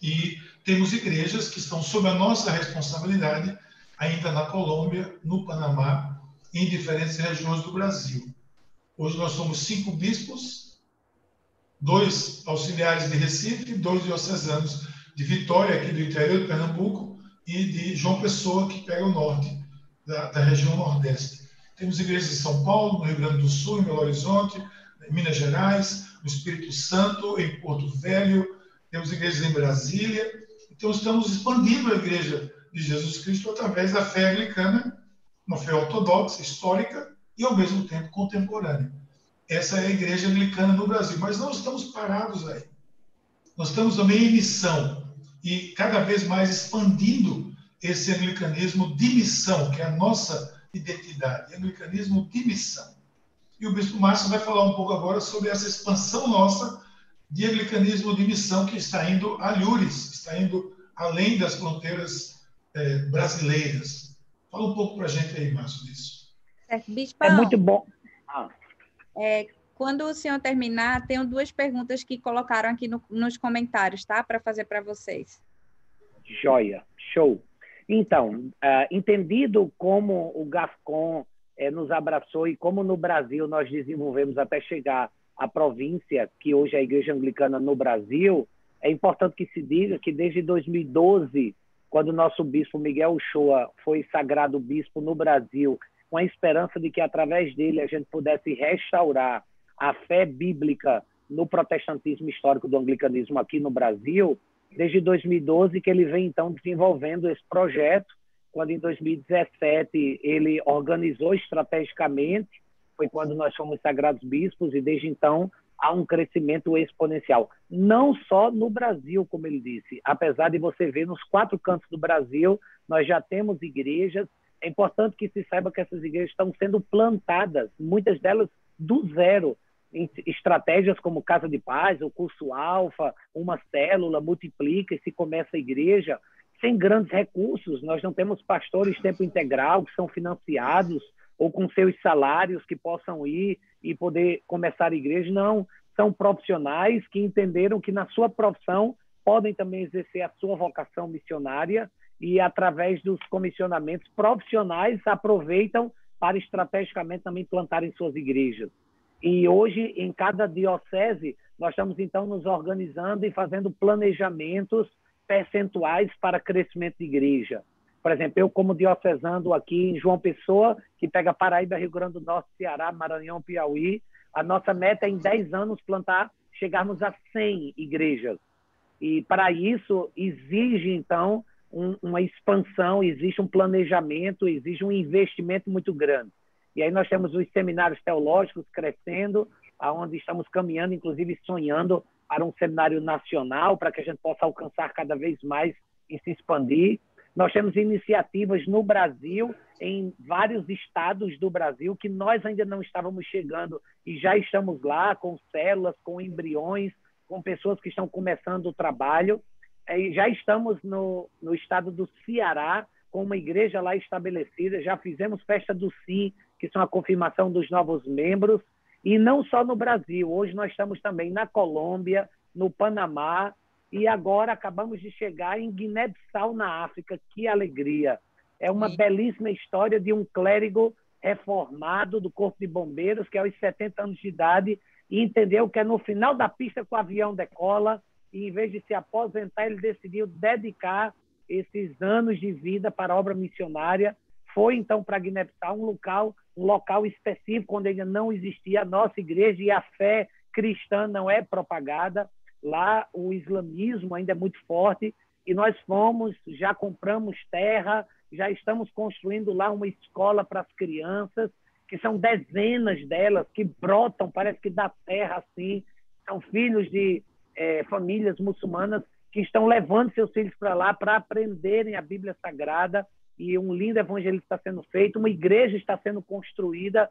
e temos igrejas que estão sob a nossa responsabilidade, ainda na Colômbia, no Panamá e em diferentes regiões do Brasil. Hoje nós somos 5 bispos, 2 auxiliares de Recife, 2 diocesanos de Vitória, aqui do interior de Pernambuco, e de João Pessoa, que pega o norte, da região nordeste. Temos igrejas em São Paulo, no Rio Grande do Sul, em Belo Horizonte, em Minas Gerais, no Espírito Santo, em Porto Velho, temos igrejas em Brasília. Então, estamos expandindo a Igreja de Jesus Cristo através da fé anglicana, uma fé ortodoxa, histórica e, ao mesmo tempo, contemporânea. Essa é a Igreja Anglicana no Brasil. Mas não estamos parados aí. Nós estamos também em missão e cada vez mais expandindo esse anglicanismo de missão, que é a nossa identidade, anglicanismo de missão. E o Bispo Márcio vai falar um pouco agora sobre essa expansão nossa de anglicanismo de missão que está indo alhures, está indo além das fronteiras brasileiras. Fala um pouco para a gente aí, Márcio, disso. Certo, Bispão, É muito bom. Quando o senhor terminar, tenho 2 perguntas que colocaram aqui nos comentários, tá? Para fazer para vocês. Joia, show. Então, entendido como o GAFCON nos abraçou e como no Brasil nós desenvolvemos até chegar à província, que hoje é a Igreja Anglicana no Brasil, é importante que se diga que desde 2012, quando o nosso bispo Miguel Uchoa foi sagrado bispo no Brasil, com a esperança de que através dele a gente pudesse restaurar a fé bíblica no protestantismo histórico do anglicanismo aqui no Brasil, desde 2012 que ele vem então desenvolvendo esse projeto, quando em 2017 ele organizou estrategicamente, foi quando nós fomos sagrados bispos, e desde então há um crescimento exponencial. Não só no Brasil, como ele disse, apesar de você ver nos 4 cantos do Brasil, nós já temos igrejas. É importante que se saiba que essas igrejas estão sendo plantadas, muitas delas do zero, em estratégias como Casa de Paz, o Curso Alfa, uma célula, multiplica e se começa a igreja, sem grandes recursos. Nós não temos pastores tempo integral que são financiados ou com seus salários que possam ir e poder começar a igreja. Não, são profissionais que entenderam que na sua profissão podem também exercer a sua vocação missionária e, através dos comissionamentos profissionais, aproveitam para estrategicamente também plantarem suas igrejas. E hoje, em cada diocese, nós estamos então nos organizando e fazendo planejamentos percentuais para crescimento de igreja. Por exemplo, eu como diocesando aqui em João Pessoa, que pega Paraíba, Rio Grande do Norte, Ceará, Maranhão, Piauí, a nossa meta é em 10 anos chegarmos a 100 igrejas. E para isso exige então uma expansão, existe um planejamento, exige um investimento muito grande. E aí nós temos os seminários teológicos crescendo, aonde estamos caminhando, inclusive sonhando para um seminário nacional, para que a gente possa alcançar cada vez mais e se expandir. Nós temos iniciativas no Brasil, em vários estados do Brasil, que nós ainda não estávamos chegando e já estamos lá com células, com embriões, com pessoas que estão começando o trabalho. E já estamos no estado do Ceará, com uma igreja lá estabelecida, já fizemos festa do Sim, que são a confirmação dos novos membros, e não só no Brasil. Hoje nós estamos também na Colômbia, no Panamá, e agora acabamos de chegar em Guiné-Bissau, na África. Que alegria! É uma belíssima história de um clérigo reformado do Corpo de Bombeiros, que aos 70 anos de idade, e entendeu que é no final da pista que o avião decola, e em vez de se aposentar, ele decidiu dedicar esses anos de vida para a obra missionária. Foi então para Guiné-Bissau, um local específico onde ainda não existia a nossa igreja e a fé cristã não é propagada. Lá o islamismo ainda é muito forte, e nós fomos, já compramos terra, já estamos construindo lá uma escola para as crianças, que são dezenas delas que brotam, parece que da terra assim, são filhos de famílias muçulmanas que estão levando seus filhos para lá para aprenderem a Bíblia Sagrada, e um lindo evangelismo está sendo feito, uma igreja está sendo construída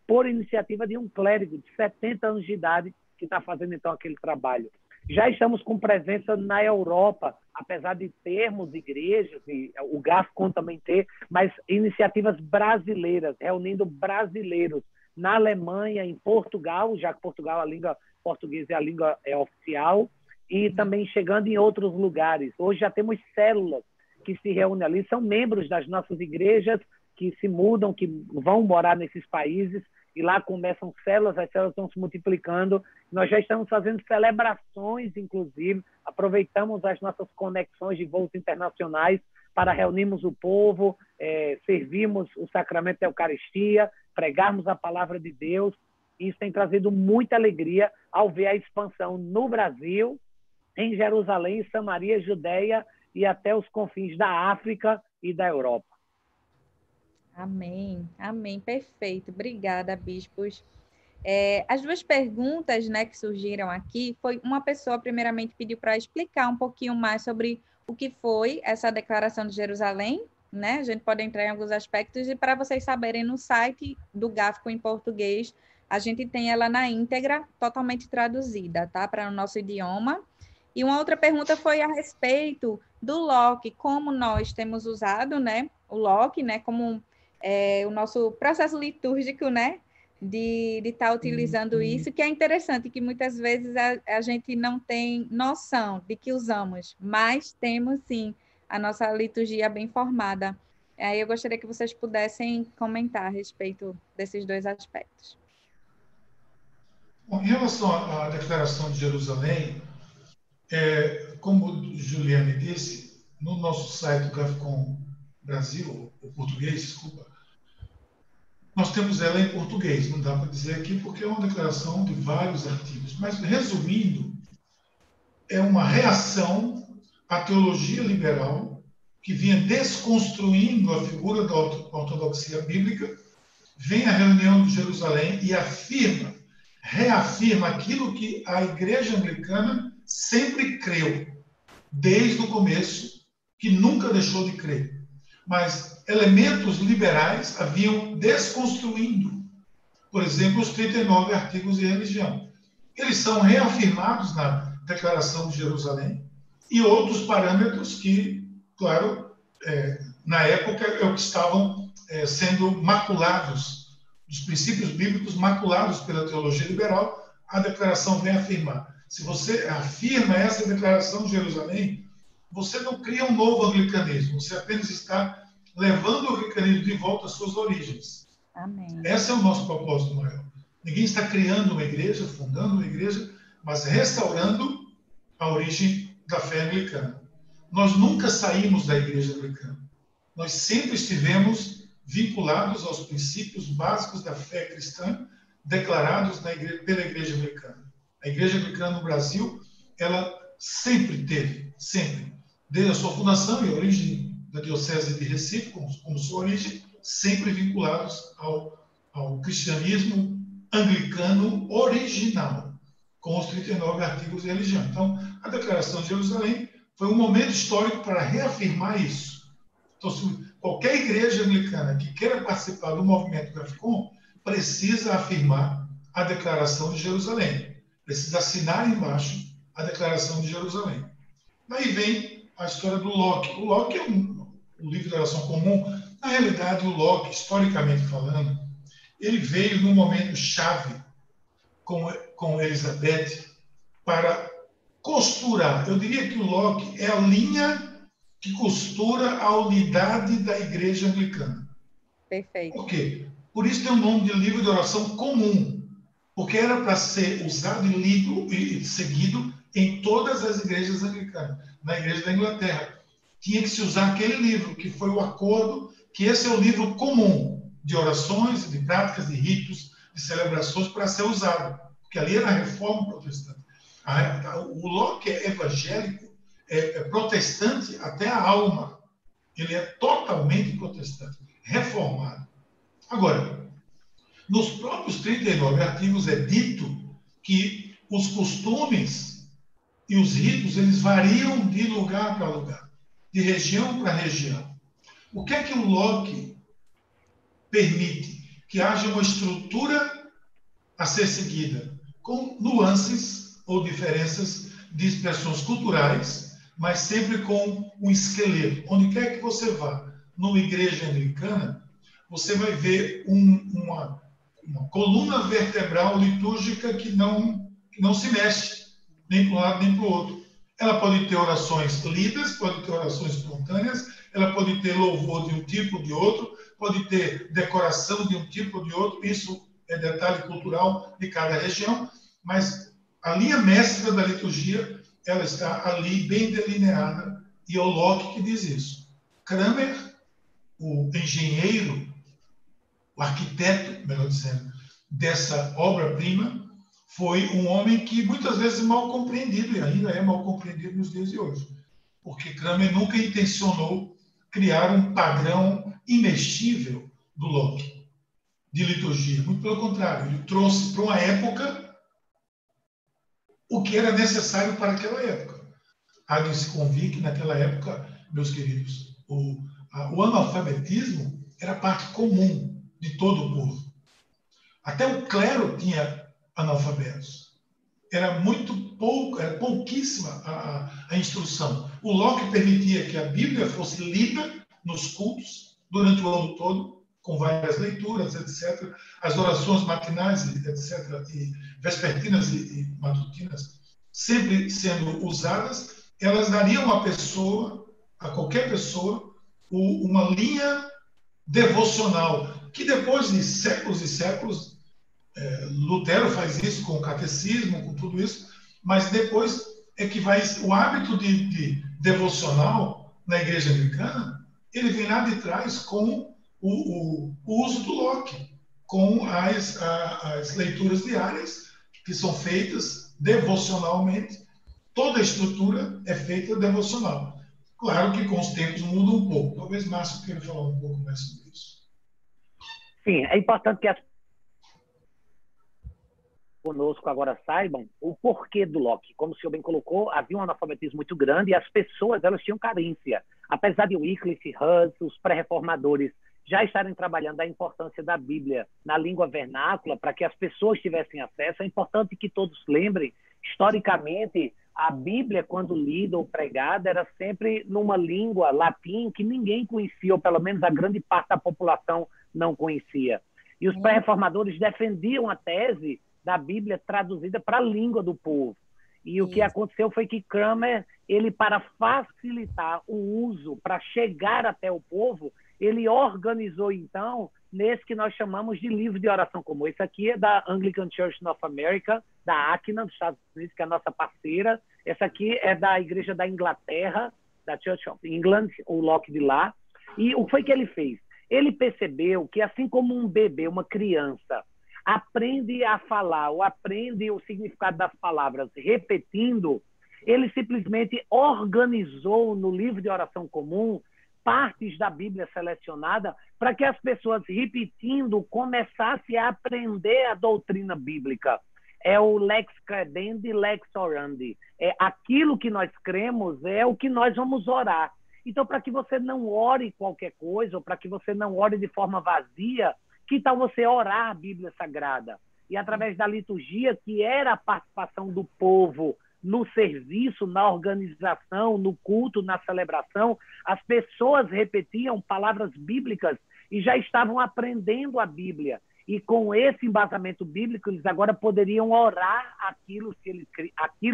por iniciativa de um clérigo de 70 anos de idade que está fazendo então aquele trabalho. Já estamos com presença na Europa, apesar de termos igrejas, e o GAFCON também ter, mas iniciativas brasileiras, reunindo brasileiros na Alemanha, em Portugal, já que Portugal, a língua portuguesa é a língua oficial, e também chegando em outros lugares. Hoje já temos células que se reúnem ali, são membros das nossas igrejas, que se mudam, que vão morar nesses países, e lá começam células, as células estão se multiplicando. Nós já estamos fazendo celebrações, inclusive, aproveitamos as nossas conexões de voos internacionais para reunirmos o povo, servirmos o sacramento da Eucaristia, pregarmos a palavra de Deus. Isso tem trazido muita alegria ao ver a expansão no Brasil, em Jerusalém, Samaria, Judeia e até os confins da África e da Europa. Amém, amém, perfeito. Obrigada, bispos. As duas perguntas, né, que surgiram aqui, foi uma pessoa primeiramente pediu para explicar um pouquinho mais sobre o que foi essa declaração de Jerusalém, né? A gente pode entrar em alguns aspectos, e para vocês saberem, no site do Gáfico em português, a gente tem ela na íntegra, totalmente traduzida, tá? Para o nosso idioma. E uma outra pergunta foi a respeito do Loki, como nós temos usado, né, o Loki, né, como o nosso processo litúrgico, né, de estar utilizando isso, que é interessante, que muitas vezes a gente não tem noção de que usamos, mas temos, sim, a nossa liturgia bem formada. Aí eu gostaria que vocês pudessem comentar a respeito desses dois aspectos. Bom, em relação à declaração de Jerusalém, como Juliane disse, no nosso site, o Gafcon Brasil, o português, desculpa, nós temos ela em português, não dá para dizer aqui porque é uma declaração de vários artigos, mas resumindo, é uma reação à teologia liberal que vinha desconstruindo a figura da ortodoxia bíblica, vem à reunião de Jerusalém e reafirma aquilo que a Igreja Anglicana sempre creu, desde o começo, que nunca deixou de crer. Mas elementos liberais haviam desconstruindo, por exemplo, os 39 artigos de religião. Eles são reafirmados na Declaração de Jerusalém e outros parâmetros que, claro, na época é o que estavam sendo maculados, os princípios bíblicos maculados pela teologia liberal, a declaração vem afirmar. Se você afirma essa declaração de Jerusalém, você não cria um novo anglicanismo, você apenas está levando o anglicanismo de volta às suas origens. Amém. Esse é o nosso propósito maior. Ninguém está criando uma igreja, fundando uma igreja, mas restaurando a origem da fé anglicana. Nós nunca saímos da igreja anglicana. Nós sempre estivemos vinculados aos princípios básicos da fé cristã, declarados pela igreja anglicana. A igreja anglicana no Brasil, ela sempre teve, sempre, desde a sua fundação e a origem da diocese de Recife, como sua origem, sempre vinculados ao cristianismo anglicano original, com os 39 artigos de religião. Então, a Declaração de Jerusalém foi um momento histórico para reafirmar isso. Então, se qualquer igreja anglicana que queira participar do movimento Gafcon precisa afirmar a Declaração de Jerusalém, precisa assinar embaixo a Declaração de Jerusalém. Daí vem a história do Locke. O Locke é um livro de oração comum. Na realidade, o Locke, historicamente falando, ele veio num momento chave com Elizabeth para costurar. Eu diria que o Locke é a linha que costura a unidade da igreja anglicana. Perfeito. Por quê? Por isso tem o nome de livro de oração comum, porque era para ser usado e lido e seguido em todas as igrejas anglicanas. Na igreja da Inglaterra, tinha que se usar aquele livro, que foi o acordo, que esse é o livro comum de orações, de práticas, de ritos, de celebrações para ser usado, porque ali era a reforma protestante. O Locke é evangélico, é protestante até a alma. Ele é totalmente protestante, reformado. Agora, nos próprios 39 artigos é dito que os costumes e os ritos, eles variam de lugar para lugar, de região para região. O que é que o Locke permite? Que haja uma estrutura a ser seguida, com nuances ou diferenças de expressões culturais, mas sempre com um esqueleto. Onde quer que você vá, numa igreja anglicana, você vai ver uma coluna vertebral litúrgica que não se mexe, nem para um lado nem para o outro. Ela pode ter orações lidas, pode ter orações espontâneas, ela pode ter louvor de um tipo ou de outro, pode ter decoração de um tipo ou de outro. Isso é detalhe cultural de cada região, mas a linha mestra da liturgia, ela está ali bem delineada, e é o Locke que diz isso. Cranmer, o engenheiro, o arquiteto, melhor dizendo, dessa obra-prima, foi um homem que muitas vezes é mal compreendido, e ainda é mal compreendido nos dias de hoje, porque Cranmer nunca intencionou criar um padrão imextível do Locke, de liturgia. Muito pelo contrário, ele trouxe para uma época o que era necessário para aquela época. Há de se convir que naquela época, meus queridos, o analfabetismo era parte comum de todo o povo. Até o clero tinha analfabetos. Era muito pouco, era pouquíssima a instrução. O Locke permitia que a Bíblia fosse lida nos cultos durante o ano todo, com várias leituras, etc. As orações matinais, etc., e vespertinas e matutinas, sempre sendo usadas, elas dariam à pessoa, a qualquer pessoa, uma linha devocional, que depois de séculos e séculos, Lutero faz isso com o catecismo, com tudo isso, mas depois é que vai o hábito de devocional na igreja anglicana, ele vem lá de trás com o uso do Locke, com as leituras diárias que são feitas devocionalmente. Toda a estrutura é feita devocional. Claro que com os tempos muda um pouco. Talvez Márcio queira falar um pouco mais sobre isso. Sim, é importante que as conosco agora saibam o porquê do Locke. Como o senhor bem colocou, havia um analfabetismo muito grande e as pessoas elas tinham carência. Apesar de Wycliffe, Hus, os pré-reformadores já estarem trabalhando a importância da Bíblia na língua vernácula para que as pessoas tivessem acesso, é importante que todos lembrem, historicamente, a Bíblia, quando lida ou pregada, era sempre numa língua latim que ninguém conhecia, ou pelo menos a grande parte da população não conhecia. E os pré-reformadores defendiam a tese da Bíblia traduzida para a língua do povo. E o que aconteceu foi que Cranmer, ele, para facilitar o uso, para chegar até o povo, ele organizou, então, nesse que nós chamamos de livro de oração comum. Esse aqui é da Anglican Church North America, da ACNA, dos Estados Unidos, que é a nossa parceira. Essa aqui é da Igreja da Inglaterra, da Church of England, o Locke de lá. E o que foi que ele fez? Ele percebeu que, assim como um bebê, uma criança, aprende a falar ou aprende o significado das palavras repetindo, ele simplesmente organizou no livro de oração comum partes da Bíblia selecionada para que as pessoas, repetindo, começassem a aprender a doutrina bíblica. É o lex credendi, lex orandi. É aquilo que nós cremos, é o que nós vamos orar. Então, para que você não ore qualquer coisa, ou para que você não ore de forma vazia, que tal você orar a Bíblia Sagrada? E através da liturgia, que era a participação do povo no serviço, na organização, no culto, na celebração, as pessoas repetiam palavras bíblicas e já estavam aprendendo a Bíblia. E com esse embasamento bíblico, eles agora poderiam orar aquilo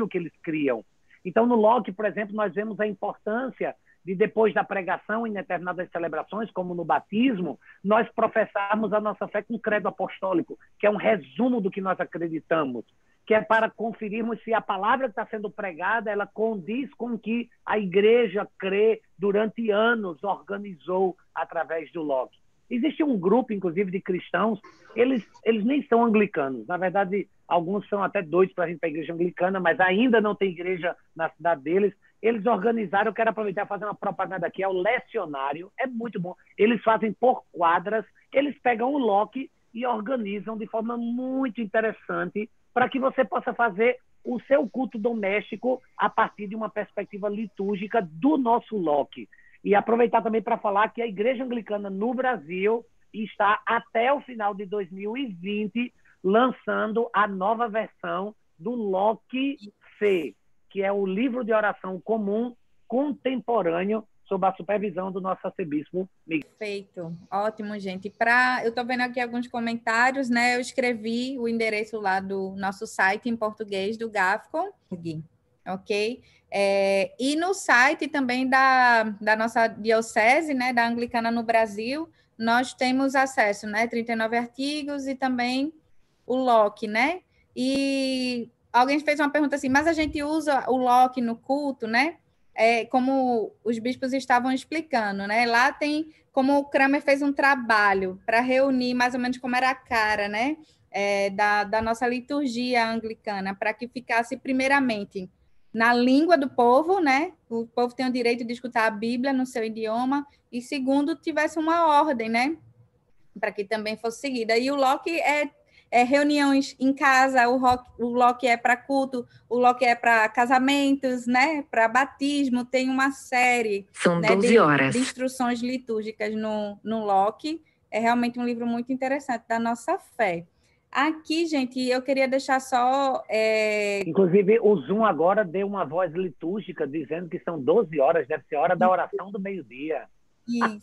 que eles criam. Então, no Locke, por exemplo, nós vemos a importância de, depois da pregação em determinadas celebrações, como no batismo, nós professarmos a nossa fé com o credo apostólico, que é um resumo do que nós acreditamos, que é para conferirmos se a palavra que está sendo pregada, ela condiz com o que a igreja crê durante anos, organizou através do Locke. Existe um grupo, inclusive, de cristãos, eles nem são anglicanos. Na verdade, alguns são até doidos para vir para a igreja anglicana, mas ainda não tem igreja na cidade deles. Eles organizaram, eu quero aproveitar e fazer uma propaganda aqui, é o Lecionário, é muito bom. Eles fazem por quadras, eles pegam o Locke e organizam de forma muito interessante para que você possa fazer o seu culto doméstico a partir de uma perspectiva litúrgica do nosso Locke. E aproveitar também para falar que a Igreja Anglicana no Brasil está, até o final de 2020, lançando a nova versão do Locke C, que é o livro de oração comum contemporâneo, sob a supervisão do nosso arcebispo Miguel. Perfeito, ótimo, gente. Eu estou vendo aqui alguns comentários, né? Eu escrevi o endereço lá do nosso site em português, do GAFCON, ok? E no site também da nossa diocese, né, da Anglicana no Brasil, nós temos acesso, né, 39 artigos e também o Locke, né? E alguém fez uma pergunta assim, mas a gente usa o Locke no culto, né? Como os bispos estavam explicando, né? Lá tem, como o Kramer fez um trabalho para reunir mais ou menos como era a cara, né? Da nossa liturgia anglicana, para que ficasse primeiramente na língua do povo, né? O povo tem o direito de escutar a Bíblia no seu idioma, e segundo, tivesse uma ordem, né? Para que também fosse seguida. E o Locke é reuniões em casa, o Locke é para culto, o Locke é para casamentos, né? Para batismo, tem uma série, São né, 12 horas. de instruções litúrgicas no Locke. É realmente um livro muito interessante da nossa fé. Aqui, gente, eu queria deixar só... Inclusive, o Zoom agora deu uma voz litúrgica dizendo que são 12 horas, deve ser hora da oração do meio-dia. Isso.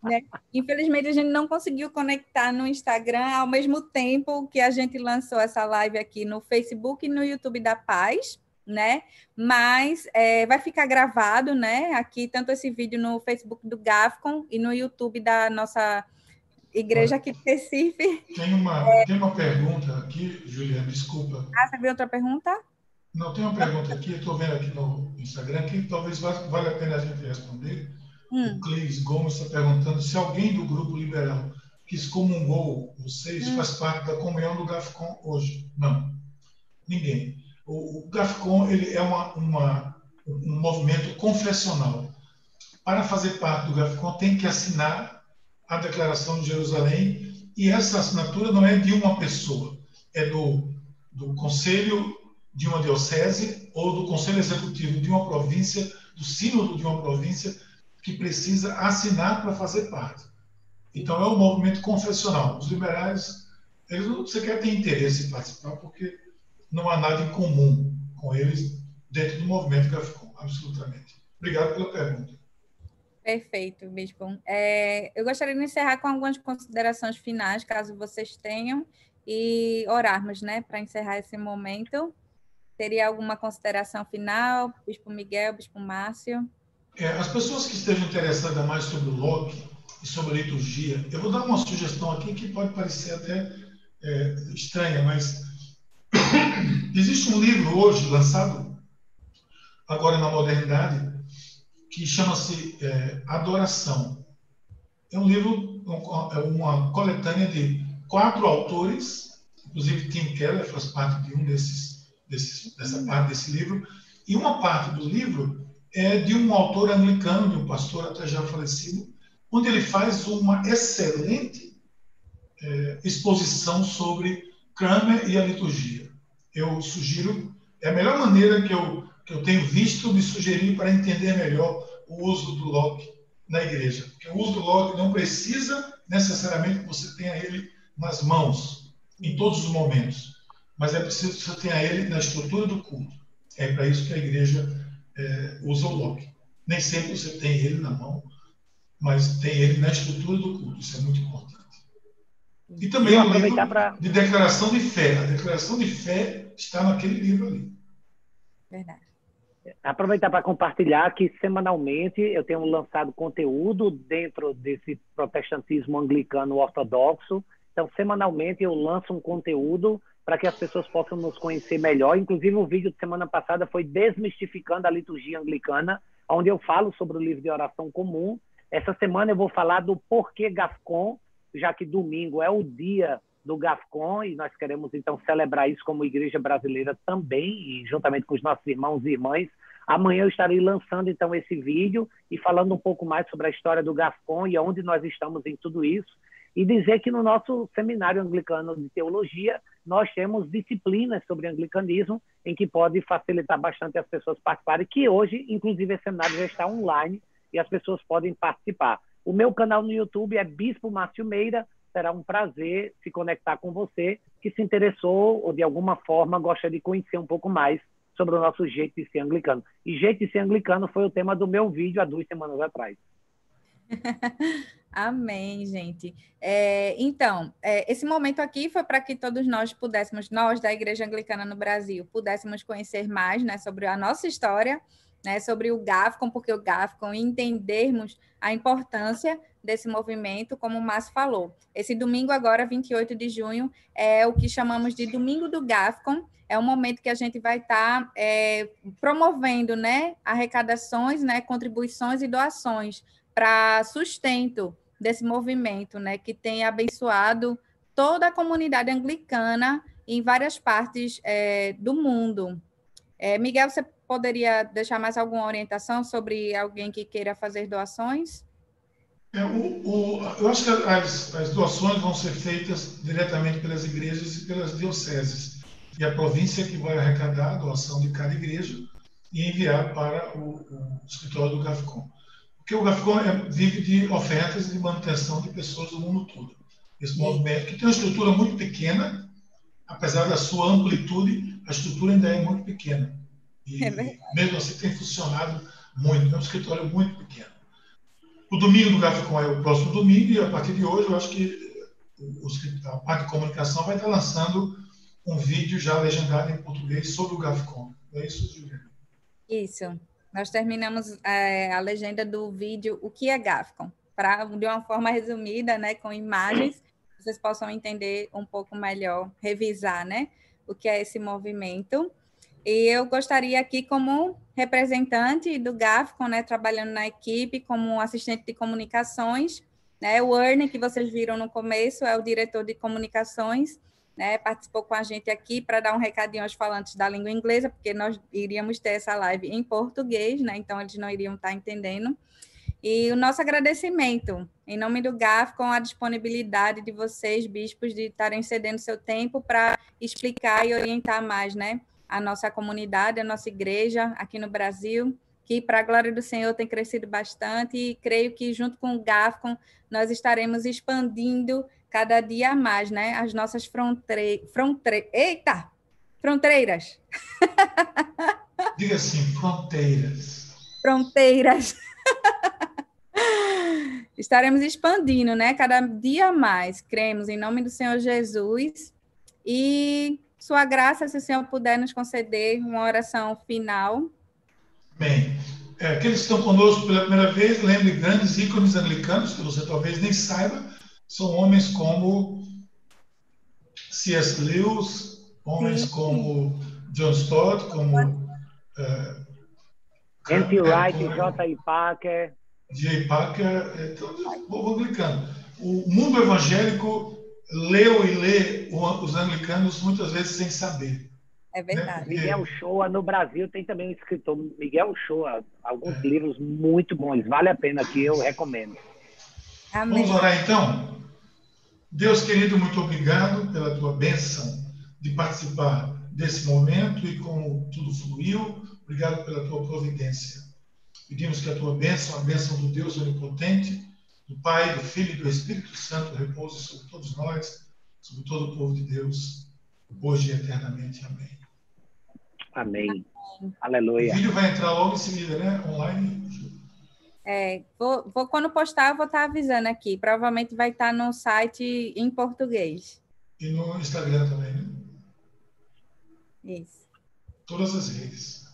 Né? Infelizmente, a gente não conseguiu conectar no Instagram ao mesmo tempo que a gente lançou essa live aqui no Facebook e no YouTube da Paz, né? Mas vai ficar gravado, né? Aqui, tanto esse vídeo no Facebook do GAFCON e no YouTube da nossa igreja aqui de Recife. Tem uma pergunta aqui, Juliana, desculpa. Você viu outra pergunta? Não, tem uma pergunta aqui, eu estou vendo aqui no Instagram, que talvez valha a pena a gente responder. O Cleis Gomes está perguntando se alguém do grupo liberal que excomungou vocês faz parte da comunhão do GAFCON hoje. Não, ninguém. O GAFCON ele é um movimento confessional. Para fazer parte do GAFCON tem que assinar a Declaração de Jerusalém, e essa assinatura não é de uma pessoa, é do conselho de uma diocese ou do conselho executivo de uma província, do sínodo de uma província, que precisa assinar para fazer parte. Então, é um movimento confessional. Os liberais, eles não sequer têm interesse em participar, porque não há nada em comum com eles dentro do movimento GAFCON, absolutamente. Obrigado pela pergunta. Perfeito, Bispo. Eu gostaria de encerrar com algumas considerações finais, caso vocês tenham, e orarmos, né, para encerrar esse momento. Teria alguma consideração final, Bispo Miguel, Bispo Márcio? As pessoas que estejam interessadas mais sobre o Locke e sobre a liturgia, eu vou dar uma sugestão aqui que pode parecer até estranha, mas existe um livro hoje lançado, agora na modernidade, que chama-se Adoração. É um livro, uma coletânea de 4 autores, inclusive Tim Keller faz parte de um dessa parte desse livro, e uma parte do livro é de um autor anglicano, de um pastor até já falecido, onde ele faz uma excelente exposição sobre Kramer e a liturgia. Eu sugiro, é a melhor maneira que eu tenho visto de sugerir para entender melhor o uso do Locke na igreja. Porque o uso do Locke não precisa necessariamente que você tenha ele nas mãos, em todos os momentos, mas é preciso que você tenha ele na estrutura do culto. É para isso que a igreja usa o Locke. Nem sempre você tem ele na mão, mas tem ele na estrutura do culto. Isso é muito importante. E também o livro de declaração de fé. A declaração de fé está naquele livro ali. Verdade. Aproveitar para compartilhar que semanalmente eu tenho lançado conteúdo dentro desse protestantismo anglicano ortodoxo. Então, semanalmente eu lanço um conteúdo para que as pessoas possam nos conhecer melhor. Inclusive, o vídeo de semana passada foi desmistificando a liturgia anglicana, onde eu falo sobre o livro de oração comum. Essa semana eu vou falar do porquê GAFCON, já que domingo é o dia do GAFCON, e nós queremos, então, celebrar isso como igreja brasileira também, e juntamente com os nossos irmãos e irmãs. Amanhã eu estarei lançando, então, esse vídeo e falando um pouco mais sobre a história do GAFCON e onde nós estamos em tudo isso. E dizer que no nosso seminário anglicano de teologia, nós temos disciplinas sobre anglicanismo, em que pode facilitar bastante as pessoas participarem, que hoje, inclusive, esse seminário já está online e as pessoas podem participar. O meu canal no YouTube é Bispo Márcio Meira. Será um prazer se conectar com você que se interessou ou, de alguma forma, gosta de conhecer um pouco mais sobre o nosso jeito de ser anglicano. E jeito de ser anglicano foi o tema do meu vídeo há 2 semanas atrás. Amém, gente. Então, esse momento aqui foi para que todos nós pudéssemos, nós da Igreja Anglicana no Brasil, pudéssemos conhecer mais, né, sobre a nossa história, né, sobre o GAFCON, porque o GAFCON, entendermos a importância desse movimento, como o Márcio falou. Esse domingo agora, 28 de junho, é o que chamamos de Domingo do GAFCON, é um momento que a gente vai estar promovendo, né, arrecadações, né, contribuições e doações para sustento desse movimento, né, que tem abençoado toda a comunidade anglicana em várias partes do mundo. Miguel, você poderia deixar mais alguma orientação sobre alguém que queira fazer doações? Eu acho que as doações vão ser feitas diretamente pelas igrejas e pelas dioceses. E a província que vai arrecadar a doação de cada igreja e enviar para o escritório do GAFCON. Porque o GAFCON vive de ofertas e de manutenção de pessoas do mundo todo. Esse movimento, que tem uma estrutura muito pequena, apesar da sua amplitude, a estrutura ainda é muito pequena. E mesmo assim tem funcionado muito. É um escritório muito pequeno. O domingo do GAFCON é o próximo domingo, e a partir de hoje eu acho que a parte de comunicação vai estar lançando um vídeo já legendado em português sobre o GAFCON. É isso, Juliana? Isso. Nós terminamos a legenda do vídeo O que é GAFCON, de uma forma resumida, né, com imagens, vocês possam entender um pouco melhor, revisar, né, o que é esse movimento. E eu gostaria aqui, como representante do GAFCON, né, trabalhando na equipe, como assistente de comunicações, né, o Ernie, que vocês viram no começo, é o diretor de comunicações, né, participou com a gente aqui para dar um recadinho aos falantes da língua inglesa, porque nós iríamos ter essa live em português, né, então eles não iriam estar entendendo. E o nosso agradecimento, em nome do GAFCON, a disponibilidade de vocês, bispos, de estarem cedendo seu tempo para explicar e orientar mais, né, a nossa comunidade, a nossa igreja aqui no Brasil, que, para a glória do Senhor, tem crescido bastante, e creio que, junto com o GAFCON, nós estaremos expandindo cada dia mais, né, as nossas fronteiras. Diga assim, fronteiras. Fronteiras. Estaremos expandindo, né, cada dia mais, cremos, em nome do Senhor Jesus, e sua graça, se o Senhor puder nos conceder uma oração final. Bem, aqueles que estão conosco pela primeira vez, lembre grandes ícones anglicanos, que você talvez nem saiba, são homens como C.S. Lewis, homens como John Stott, como N.T. Wright, J.I. Packer. J. Packer, todo o povo anglicano. O mundo evangélico leu e lê os anglicanos muitas vezes sem saber. É verdade. Né? Porque... Miguel Shoa, no Brasil, tem também um escritor, Miguel Shoa, alguns livros muito bons, vale a pena, que eu recomendo. Amém. Vamos orar então? Deus querido, muito obrigado pela tua bênção de participar desse momento e como tudo fluiu. Obrigado pela tua providência. Pedimos que a tua bênção, a bênção do Deus onipotente, do Pai, do Filho e do Espírito Santo repouse sobre todos nós, sobre todo o povo de Deus, hoje e eternamente. Amém. Amém. Amém. Aleluia. O vídeo vai entrar logo em seguida, né? Online. Quando postar, eu vou estar avisando aqui. Provavelmente vai estar no site em português. E no Instagram também, né? Isso. Todas as redes.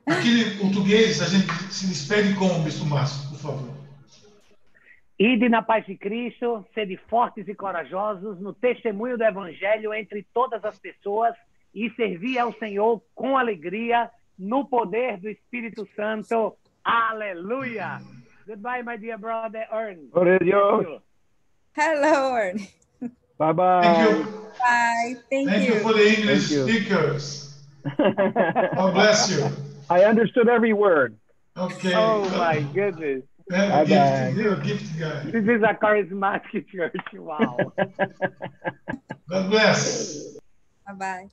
Aqui em português, a gente se despede como, Bispo Márcio, por favor. Ide na paz de Cristo, sede fortes e corajosos no testemunho do Evangelho entre todas as pessoas e servir ao Senhor com alegria no poder do Espírito Santo. Aleluia! Goodbye, my dear brother Ern. Hello, Ern. Bye-bye. Thank you. Bye. Thank you. You for the English speakers. God bless you. I understood every word. Okay. Oh, my goodness. You're a gift guy. This is a charismatic church. Wow. God bless. Bye-bye.